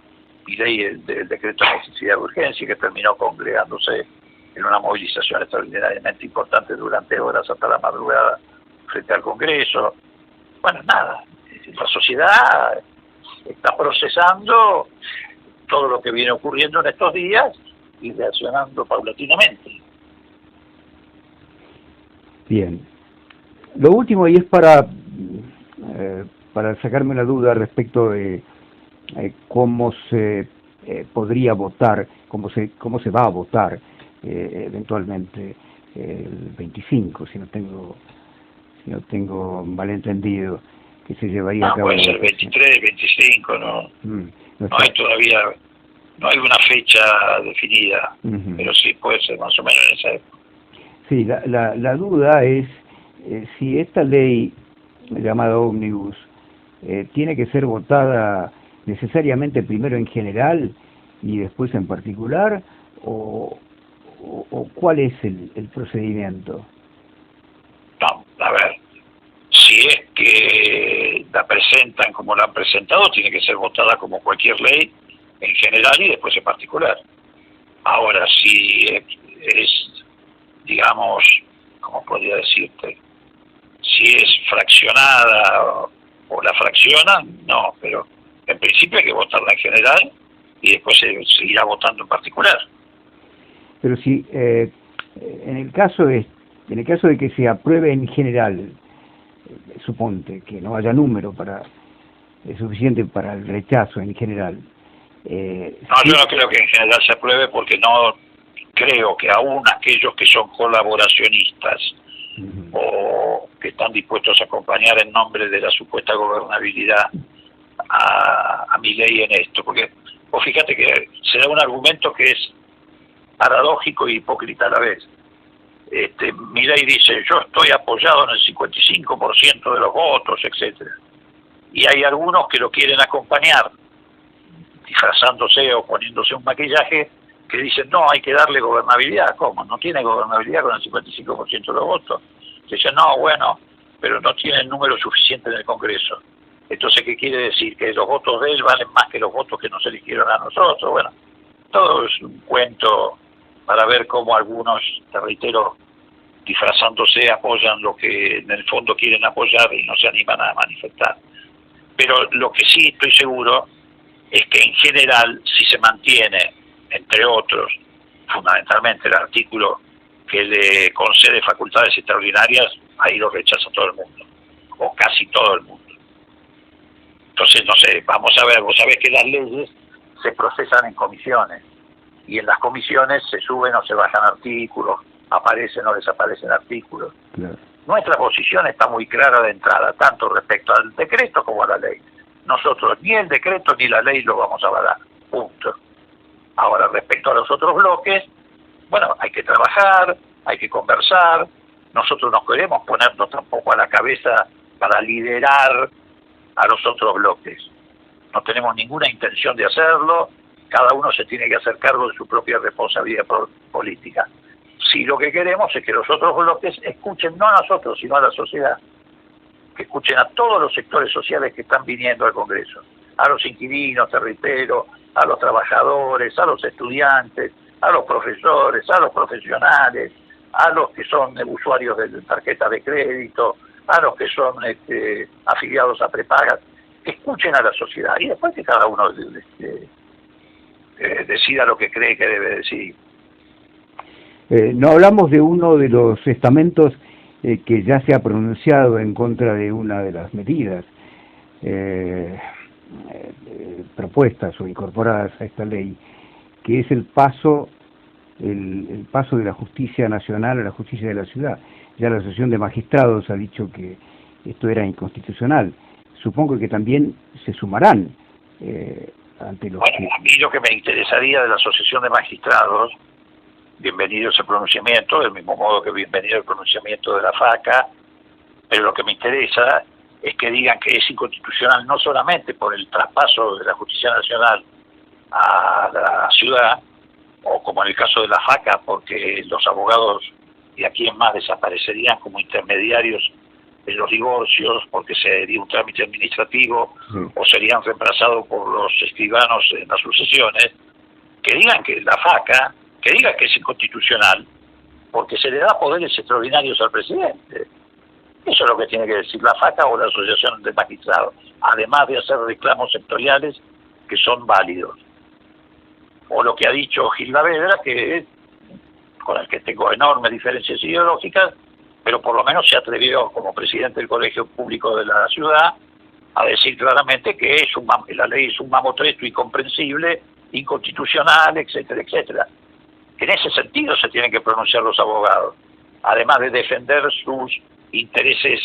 Milei el decreto de necesidad de urgencia, que terminó congregándose en una movilización extraordinariamente importante durante horas hasta la madrugada frente al Congreso. Bueno, nada, la sociedad está procesando todo lo que viene ocurriendo en estos días y reaccionando paulatinamente. Bien. Lo último, y es para sacarme una duda respecto de cómo se podría votar, cómo se va a votar eventualmente el 25, si no tengo malentendido, que se llevaría a cabo. Puede ser 23, 25, no hay todavía, no hay una fecha definida, pero sí puede ser más o menos en esa época. Sí, la duda es si esta ley llamada Ómnibus tiene que ser votada necesariamente primero en general y después en particular, o cuál es el procedimiento. No, a ver, si es que la presentan como la han presentado, tiene que ser votada como cualquier ley en general y después en particular. Ahora, si es, digamos, ¿cómo podría decirte? Si es fraccionada o la fraccionan, no, pero en principio hay que votarla en general y después se seguirá votando en particular. Pero si en el caso de que se apruebe en general, suponte que no haya número suficiente para el rechazo en general. No, yo no creo que en general se apruebe, porque no creo que aún aquellos que son colaboracionistas o que están dispuestos a acompañar en nombre de la supuesta gobernabilidad a Milei en esto, porque vos fíjate que se da un argumento que es paradójico y hipócrita a la vez. Milei dice: yo estoy apoyado en el 55% de los votos, etcétera, y hay algunos que lo quieren acompañar disfrazándose o poniéndose un maquillaje, que dicen: no, hay que darle gobernabilidad. ¿Cómo? ¿No tiene gobernabilidad con el 55% de los votos? Dicen: no, bueno, pero no tiene el número suficiente en el Congreso. Entonces, ¿qué quiere decir? ¿Que los votos de él valen más que los votos que nos eligieron a nosotros? Bueno, todo es un cuento para ver cómo algunos, te reitero, disfrazándose, apoyan lo que en el fondo quieren apoyar y no se animan a manifestar. Pero lo que sí estoy seguro es que en general, si se mantiene, entre otros, fundamentalmente el artículo que le concede facultades extraordinarias, ahí lo rechaza todo el mundo, o casi todo el mundo. Entonces, no sé, vamos a ver, vos sabés que las leyes se procesan en comisiones, y en las comisiones se suben o se bajan artículos, aparecen o desaparecen artículos. Claro. Nuestra posición está muy clara de entrada, tanto respecto al decreto como a la ley. Nosotros ni el decreto ni la ley lo vamos a avalar, punto. Ahora, respecto a los otros bloques, bueno, hay que trabajar, hay que conversar. Nosotros no queremos ponernos tampoco a la cabeza para liderar a los otros bloques. No tenemos ninguna intención de hacerlo, cada uno se tiene que hacer cargo de su propia responsabilidad política. Si lo que queremos es que los otros bloques escuchen no a nosotros, sino a la sociedad, que escuchen a todos los sectores sociales que están viniendo al Congreso, a los inquilinos, territeros, a los trabajadores, a los estudiantes, a los profesores, a los profesionales, a los que son usuarios de tarjetas de crédito, a los que son afiliados a prepagas, que escuchen a la sociedad y después que cada uno decida lo que cree que debe decidir. No hablamos de uno de los estamentos que ya se ha pronunciado en contra de una de las medidas propuestas o incorporadas a esta ley, que es el paso de la justicia nacional a la justicia de la ciudad. Ya la Asociación de Magistrados ha dicho que esto era inconstitucional. Supongo que también se sumarán ante los que... A mí lo que me interesaría de la Asociación de Magistrados, bienvenido ese pronunciamiento, del mismo modo que bienvenido el pronunciamiento de la FACA, pero lo que me interesa es que digan que es inconstitucional no solamente por el traspaso de la justicia nacional a la ciudad, o como en el caso de la FACA, porque los abogados y a quien más desaparecerían como intermediarios en los divorcios, porque sería un trámite administrativo, o serían reemplazados por los escribanos en las sucesiones, que digan que la FACA, que diga que es inconstitucional, porque se le da poderes extraordinarios al presidente. Eso es lo que tiene que decir la FACA o la Asociación de Magistrados, además de hacer reclamos sectoriales que son válidos. O lo que ha dicho Gil Lavedra, que con el que tengo enormes diferencias ideológicas, pero por lo menos se atrevió como presidente del Colegio Público de la ciudad a decir claramente que la ley es un mamotreto incomprensible, inconstitucional, etcétera, etcétera. En ese sentido se tienen que pronunciar los abogados, además de defender sus intereses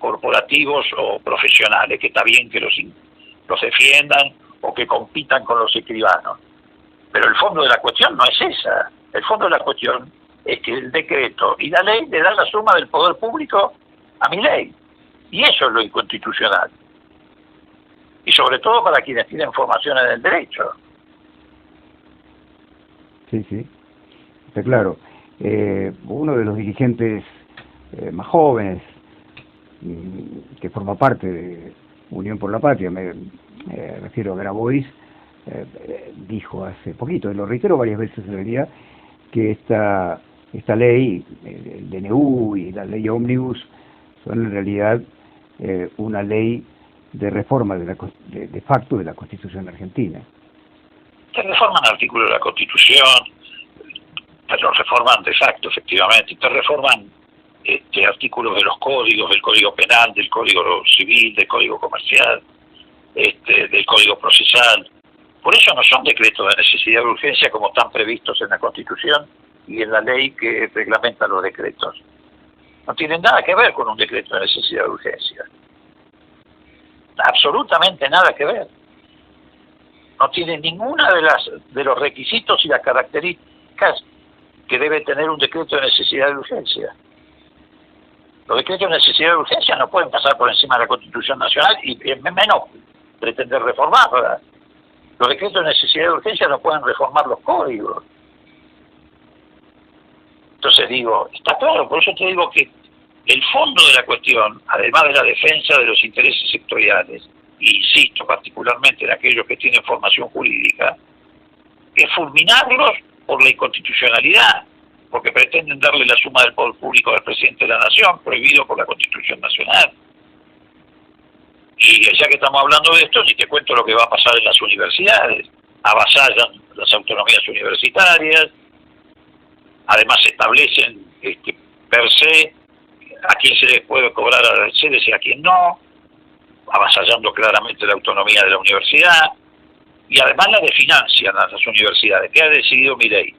corporativos o profesionales, que está bien que los defiendan o que compitan con los escribanos. Pero el fondo de la cuestión no es esa. El fondo de la cuestión es que el decreto y la ley le dan la suma del poder público a Milei. Y eso es lo inconstitucional. Y sobre todo para quienes tienen formación en el derecho. Sí, está claro. Uno de los dirigentes más jóvenes que forma parte de Unión por la Patria, me refiero a Grabois, dijo hace poquito, y lo reitero varias veces en el día, que esta ley, el DNU y la ley Ómnibus, son en realidad una ley de reforma de facto de la Constitución argentina. Te reforman artículos de la Constitución, te lo reforman de facto, efectivamente, te reforman artículos de los códigos, del Código Penal, del Código Civil, del Código Comercial, del Código Procesal. Por eso no son decretos de necesidad de urgencia como están previstos en la Constitución y en la ley que reglamenta los decretos. No tienen nada que ver con un decreto de necesidad de urgencia. Absolutamente nada que ver. No tiene ninguna de los requisitos y las características que debe tener un decreto de necesidad de urgencia. Los decretos de necesidad de urgencia no pueden pasar por encima de la Constitución Nacional y menos pretender reformarla. Los decretos de necesidad de urgencia no pueden reformar los códigos. Entonces digo, está claro, por eso te digo que el fondo de la cuestión, además de la defensa de los intereses sectoriales, e insisto particularmente en aquellos que tienen formación jurídica, es fulminarlos por la inconstitucionalidad, porque pretenden darle la suma del poder público al presidente de la Nación, prohibido por la Constitución Nacional. Y ya que estamos hablando de esto, ni te cuento lo que va a pasar en las universidades. Avasallan las autonomías universitarias, además establecen per se a quién se les puede cobrar aranceles y a quién no, avasallando claramente la autonomía de la universidad, y además la desfinancian a las universidades, que ha decidido Milei.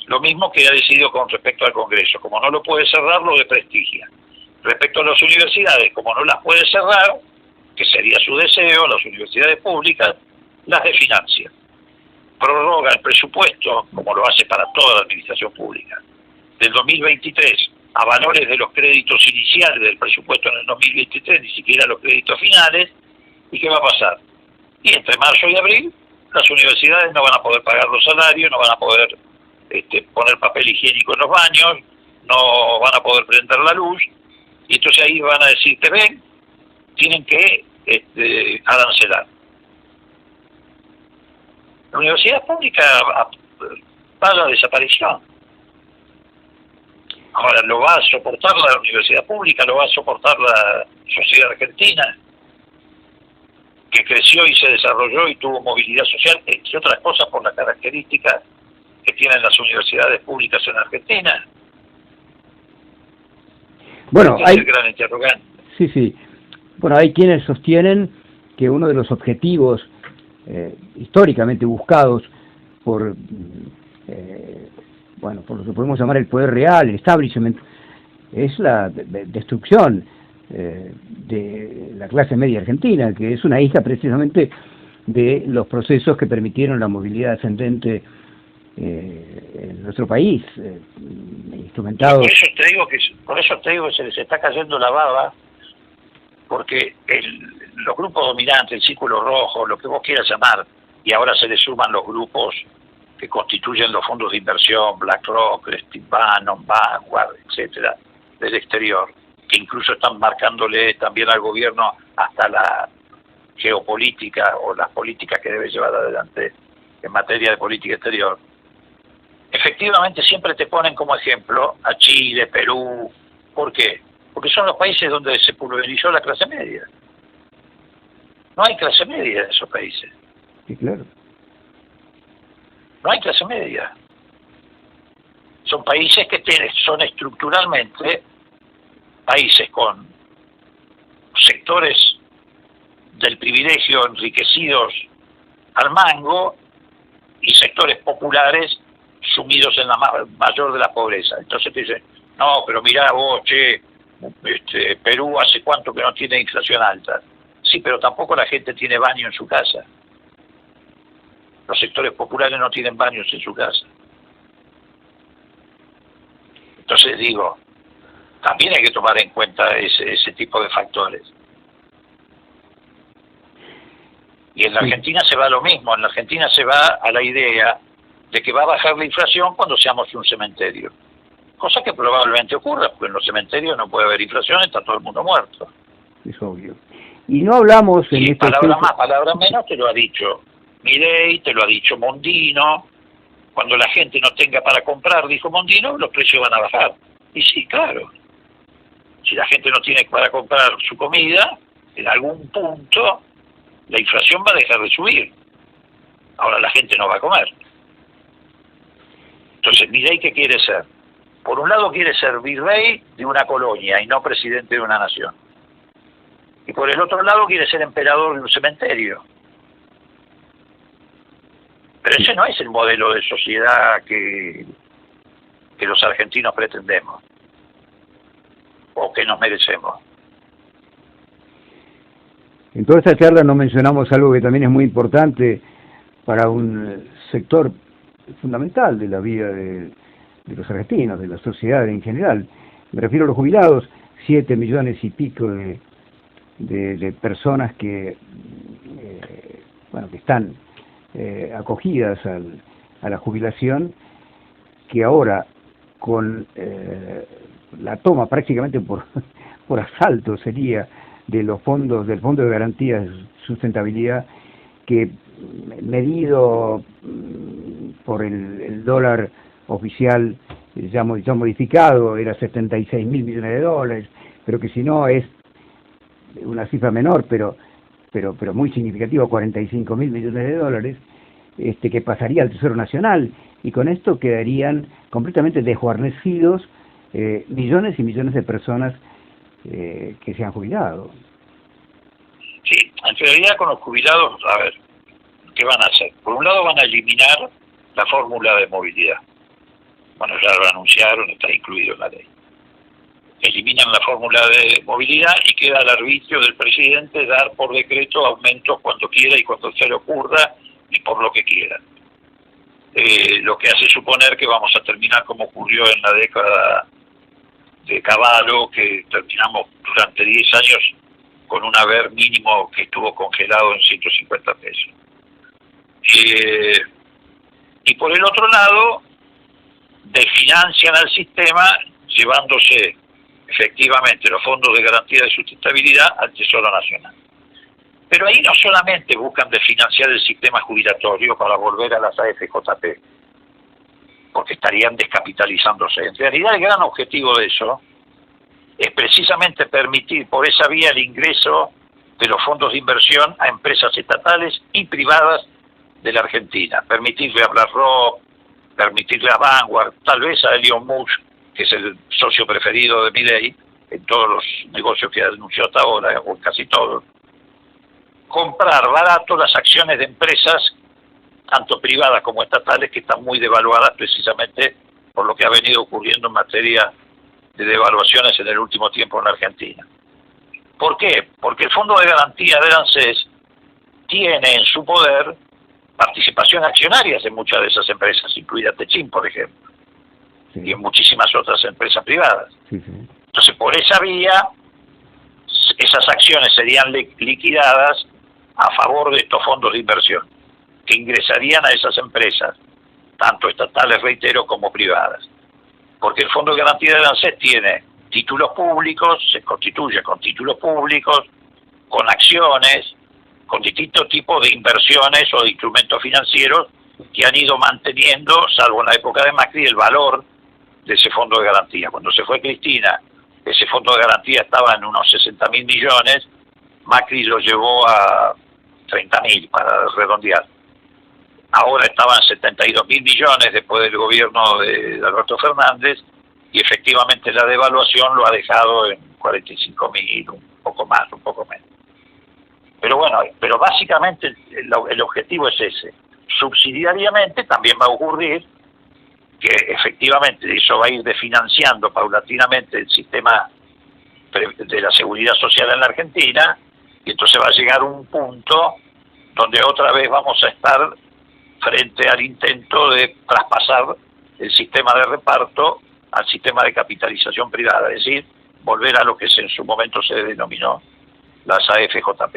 Lo mismo que ha decidido con respecto al Congreso, como no lo puede cerrar, lo desprestigia. Respecto a las universidades, como no las puede cerrar, que sería su deseo, las universidades públicas, las desfinancia. Prorroga el presupuesto, como lo hace para toda la administración pública, del 2023 a valores de los créditos iniciales del presupuesto en el 2023, ni siquiera los créditos finales. ¿Y qué va a pasar? Y entre marzo y abril las universidades no van a poder pagar los salarios, no van a poder poner papel higiénico en los baños, no van a poder prender la luz, y entonces ahí van a decirte, ven, tienen que arancelar. La universidad pública va a la desaparición. Ahora, ¿lo va a soportar la universidad pública? ¿Lo va a soportar la sociedad argentina? Que creció y se desarrolló y tuvo movilidad social, entre otras cosas por las características que tienen las universidades públicas en Argentina. Bueno, hay el gran interrogante. Sí. Bueno, hay quienes sostienen que uno de los objetivos históricamente buscados por por lo que podemos llamar el poder real, el establishment, es la destrucción de la clase media argentina, que es una hija precisamente de los procesos que permitieron la movilidad ascendente en nuestro país, instrumentado. Por eso te digo que se les está cayendo la baba, porque los grupos dominantes, el círculo rojo, lo que vos quieras llamar, y ahora se le suman los grupos que constituyen los fondos de inversión, BlackRock, Steve Bannon, Vanguard, etcétera, del exterior, que incluso están marcándole también al gobierno hasta la geopolítica o las políticas que debe llevar adelante en materia de política exterior. Efectivamente siempre te ponen como ejemplo a Chile, Perú. ¿Por qué? Porque son los países donde se pulverizó la clase media. No hay clase media en esos países. Sí, claro. No hay clase media. Son países que son estructuralmente países con sectores del privilegio enriquecidos al mango y sectores populares sumidos en la mayor de la pobreza. Entonces te dicen, no, pero mirá vos, Perú hace cuánto que no tiene inflación alta. Sí, pero tampoco la gente tiene baño en su casa. Los sectores populares no tienen baños en su casa. Entonces digo, también hay que tomar en cuenta ese tipo de factores. Y en la Argentina se va lo mismo. En la Argentina se va a la idea de que va a bajar la inflación cuando seamos un cementerio. Cosa que probablemente ocurra, porque en los cementerios no puede haber inflación, está todo el mundo muerto. Es obvio. Y no hablamos en este palabras más, palabras menos, te lo ha dicho Milei, te lo ha dicho Mondino. Cuando la gente no tenga para comprar, dijo Mondino, los precios van a bajar. Y sí, claro. Si la gente no tiene para comprar su comida, en algún punto la inflación va a dejar de subir. Ahora la gente no va a comer. Entonces, Milei, ¿qué quiere ser? Por un lado quiere ser virrey de una colonia y no presidente de una nación. Y por el otro lado quiere ser emperador de un cementerio. Pero ese no es el modelo de sociedad que los argentinos pretendemos o que nos merecemos. En toda esta charla no mencionamos algo que también es muy importante para un sector fundamental de la vida de los argentinos, de la sociedad en general. Me refiero a los jubilados, 7 millones y pico de personas que están acogidas a la jubilación, que ahora con la toma prácticamente por asalto sería del Fondo de Garantía de Sustentabilidad, que medido por el dólar oficial ya modificado era 76.000 millones de dólares, pero que si no es una cifra menor, pero muy significativa, 45.000 millones de dólares, que pasaría al Tesoro Nacional, y con esto quedarían completamente desguarnecidos millones y millones de personas que se han jubilado. Sí, en realidad con los jubilados, a ver, ¿qué van a hacer? Por un lado van a eliminar la fórmula de movilidad. Bueno, ya lo anunciaron, está incluido en la ley. Eliminan la fórmula de movilidad y queda al arbitrio del presidente dar por decreto aumentos cuando quiera y cuando se le ocurra y por lo que quiera. Lo que hace suponer que vamos a terminar como ocurrió en la década de Cavallo, que terminamos durante 10 años con un haber mínimo que estuvo congelado en 150 pesos. Y por el otro lado, desfinancian al sistema llevándose efectivamente los fondos de garantía de sustentabilidad al Tesoro Nacional. Pero ahí no solamente buscan desfinanciar el sistema jubilatorio para volver a las AFJP, porque estarían descapitalizándose. En realidad el gran objetivo de eso es precisamente permitir por esa vía el ingreso de los fondos de inversión a empresas estatales y privadas de la Argentina. Permitirle a BlackRock, permitirle a Vanguard, tal vez a Elon Musk, que es el socio preferido de Milei en todos los negocios que ha denunciado hasta ahora, o casi todos, comprar barato las acciones de empresas, tanto privadas como estatales, que están muy devaluadas precisamente por lo que ha venido ocurriendo en materia de devaluaciones en el último tiempo en la Argentina. ¿Por qué? Porque el Fondo de Garantía del ANSES tiene en su poder participación accionarias en muchas de esas empresas, incluida Techin, por ejemplo, sí, y en muchísimas otras empresas privadas. Sí, sí. Entonces, por esa vía, esas acciones serían liquidadas a favor de estos fondos de inversión, que ingresarían a esas empresas, tanto estatales, reitero, como privadas. Porque el Fondo de Garantía del ANSES tiene títulos públicos, se constituye con títulos públicos, con acciones, con distintos tipos de inversiones o de instrumentos financieros que han ido manteniendo, salvo en la época de Macri, el valor de ese fondo de garantía. Cuando se fue Cristina, ese fondo de garantía estaba en unos 60.000 millones, Macri lo llevó a 30.000 para redondear. Ahora estaban 72.000 millones después del gobierno de Alberto Fernández, y efectivamente la devaluación lo ha dejado en 45.000, un poco más, un poco menos. Pero bueno, pero básicamente el objetivo es ese. Subsidiariamente también va a ocurrir que efectivamente eso va a ir desfinanciando paulatinamente el sistema de la seguridad social en la Argentina, y entonces va a llegar un punto donde otra vez vamos a estar frente al intento de traspasar el sistema de reparto al sistema de capitalización privada, es decir, volver a lo que en su momento se denominó las AFJP.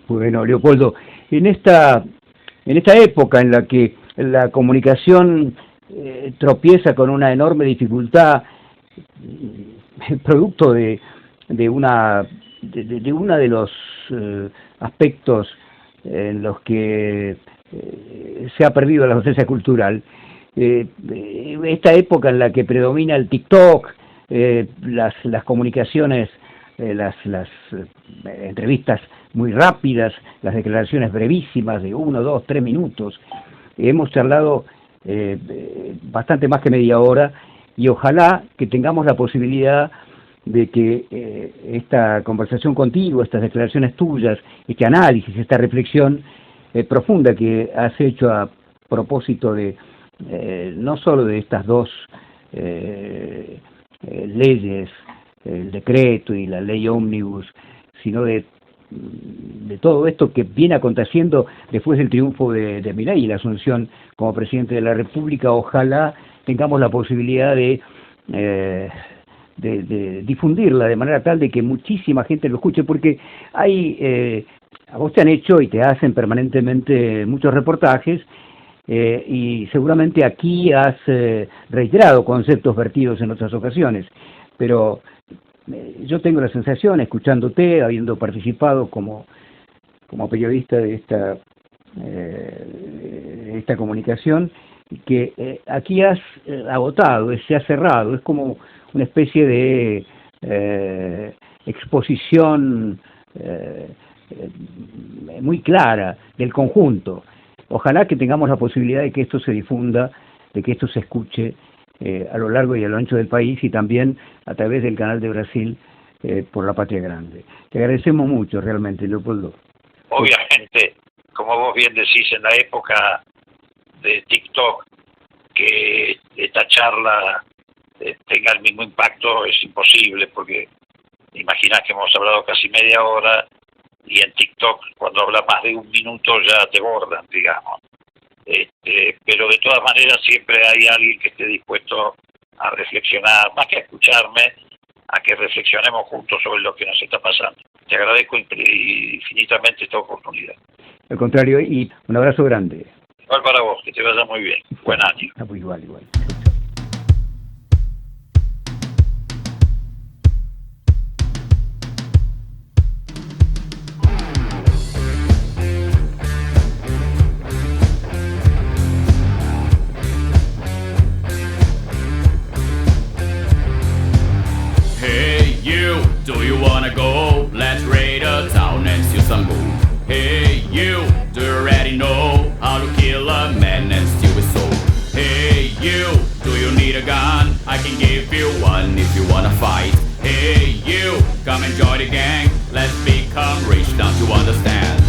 Bueno, Leopoldo, en esta época en la que la comunicación tropieza con una enorme dificultad, producto de uno de los aspectos en los que se ha perdido la docencia cultural, esta época en la que predomina el TikTok, las comunicaciones, las entrevistas muy rápidas, las declaraciones brevísimas de 1, 2, 3 minutos. Hemos charlado bastante más que media hora, y ojalá que tengamos la posibilidad de que esta conversación contigo, estas declaraciones tuyas, este análisis, esta reflexión profunda que has hecho a propósito de no solo de estas dos leyes, el decreto y la ley ómnibus, sino de todo esto que viene aconteciendo después del triunfo de Milei y la asunción como presidente de la República. Ojalá tengamos la posibilidad de difundirla de manera tal de que muchísima gente lo escuche, porque a vos te han hecho y te hacen permanentemente muchos reportajes, y seguramente aquí has reiterado conceptos vertidos en otras ocasiones, pero yo tengo la sensación, escuchándote, habiendo participado como periodista de esta comunicación, que aquí has agotado, se ha cerrado, es como una especie de exposición muy clara del conjunto. Ojalá que tengamos la posibilidad de que esto se difunda, de que esto se escuche a lo largo y a lo ancho del país, y también a través del canal de Brasil por la Patria Grande. Te agradecemos mucho realmente, Leopoldo. Obviamente, como vos bien decís, en la época de TikTok, que esta charla tenga el mismo impacto es imposible, porque imaginás que hemos hablado casi media hora, y en TikTok cuando hablas más de un minuto ya te bordan, digamos. Pero de todas maneras siempre hay alguien que esté dispuesto a reflexionar, más que a escucharme, a que reflexionemos juntos sobre lo que nos está pasando. Te agradezco infinitamente esta oportunidad. Al contrario, y un abrazo grande. Igual para vos, que te vaya muy bien. Buen año. Igual. Hey you, do you wanna go? Let's raid a town and steal some gold. Hey you, do you already know how to kill a man and steal his soul? Hey you, do you need a gun? I can give you one if you wanna fight. Hey you, come and join the gang. Let's become rich, don't you understand?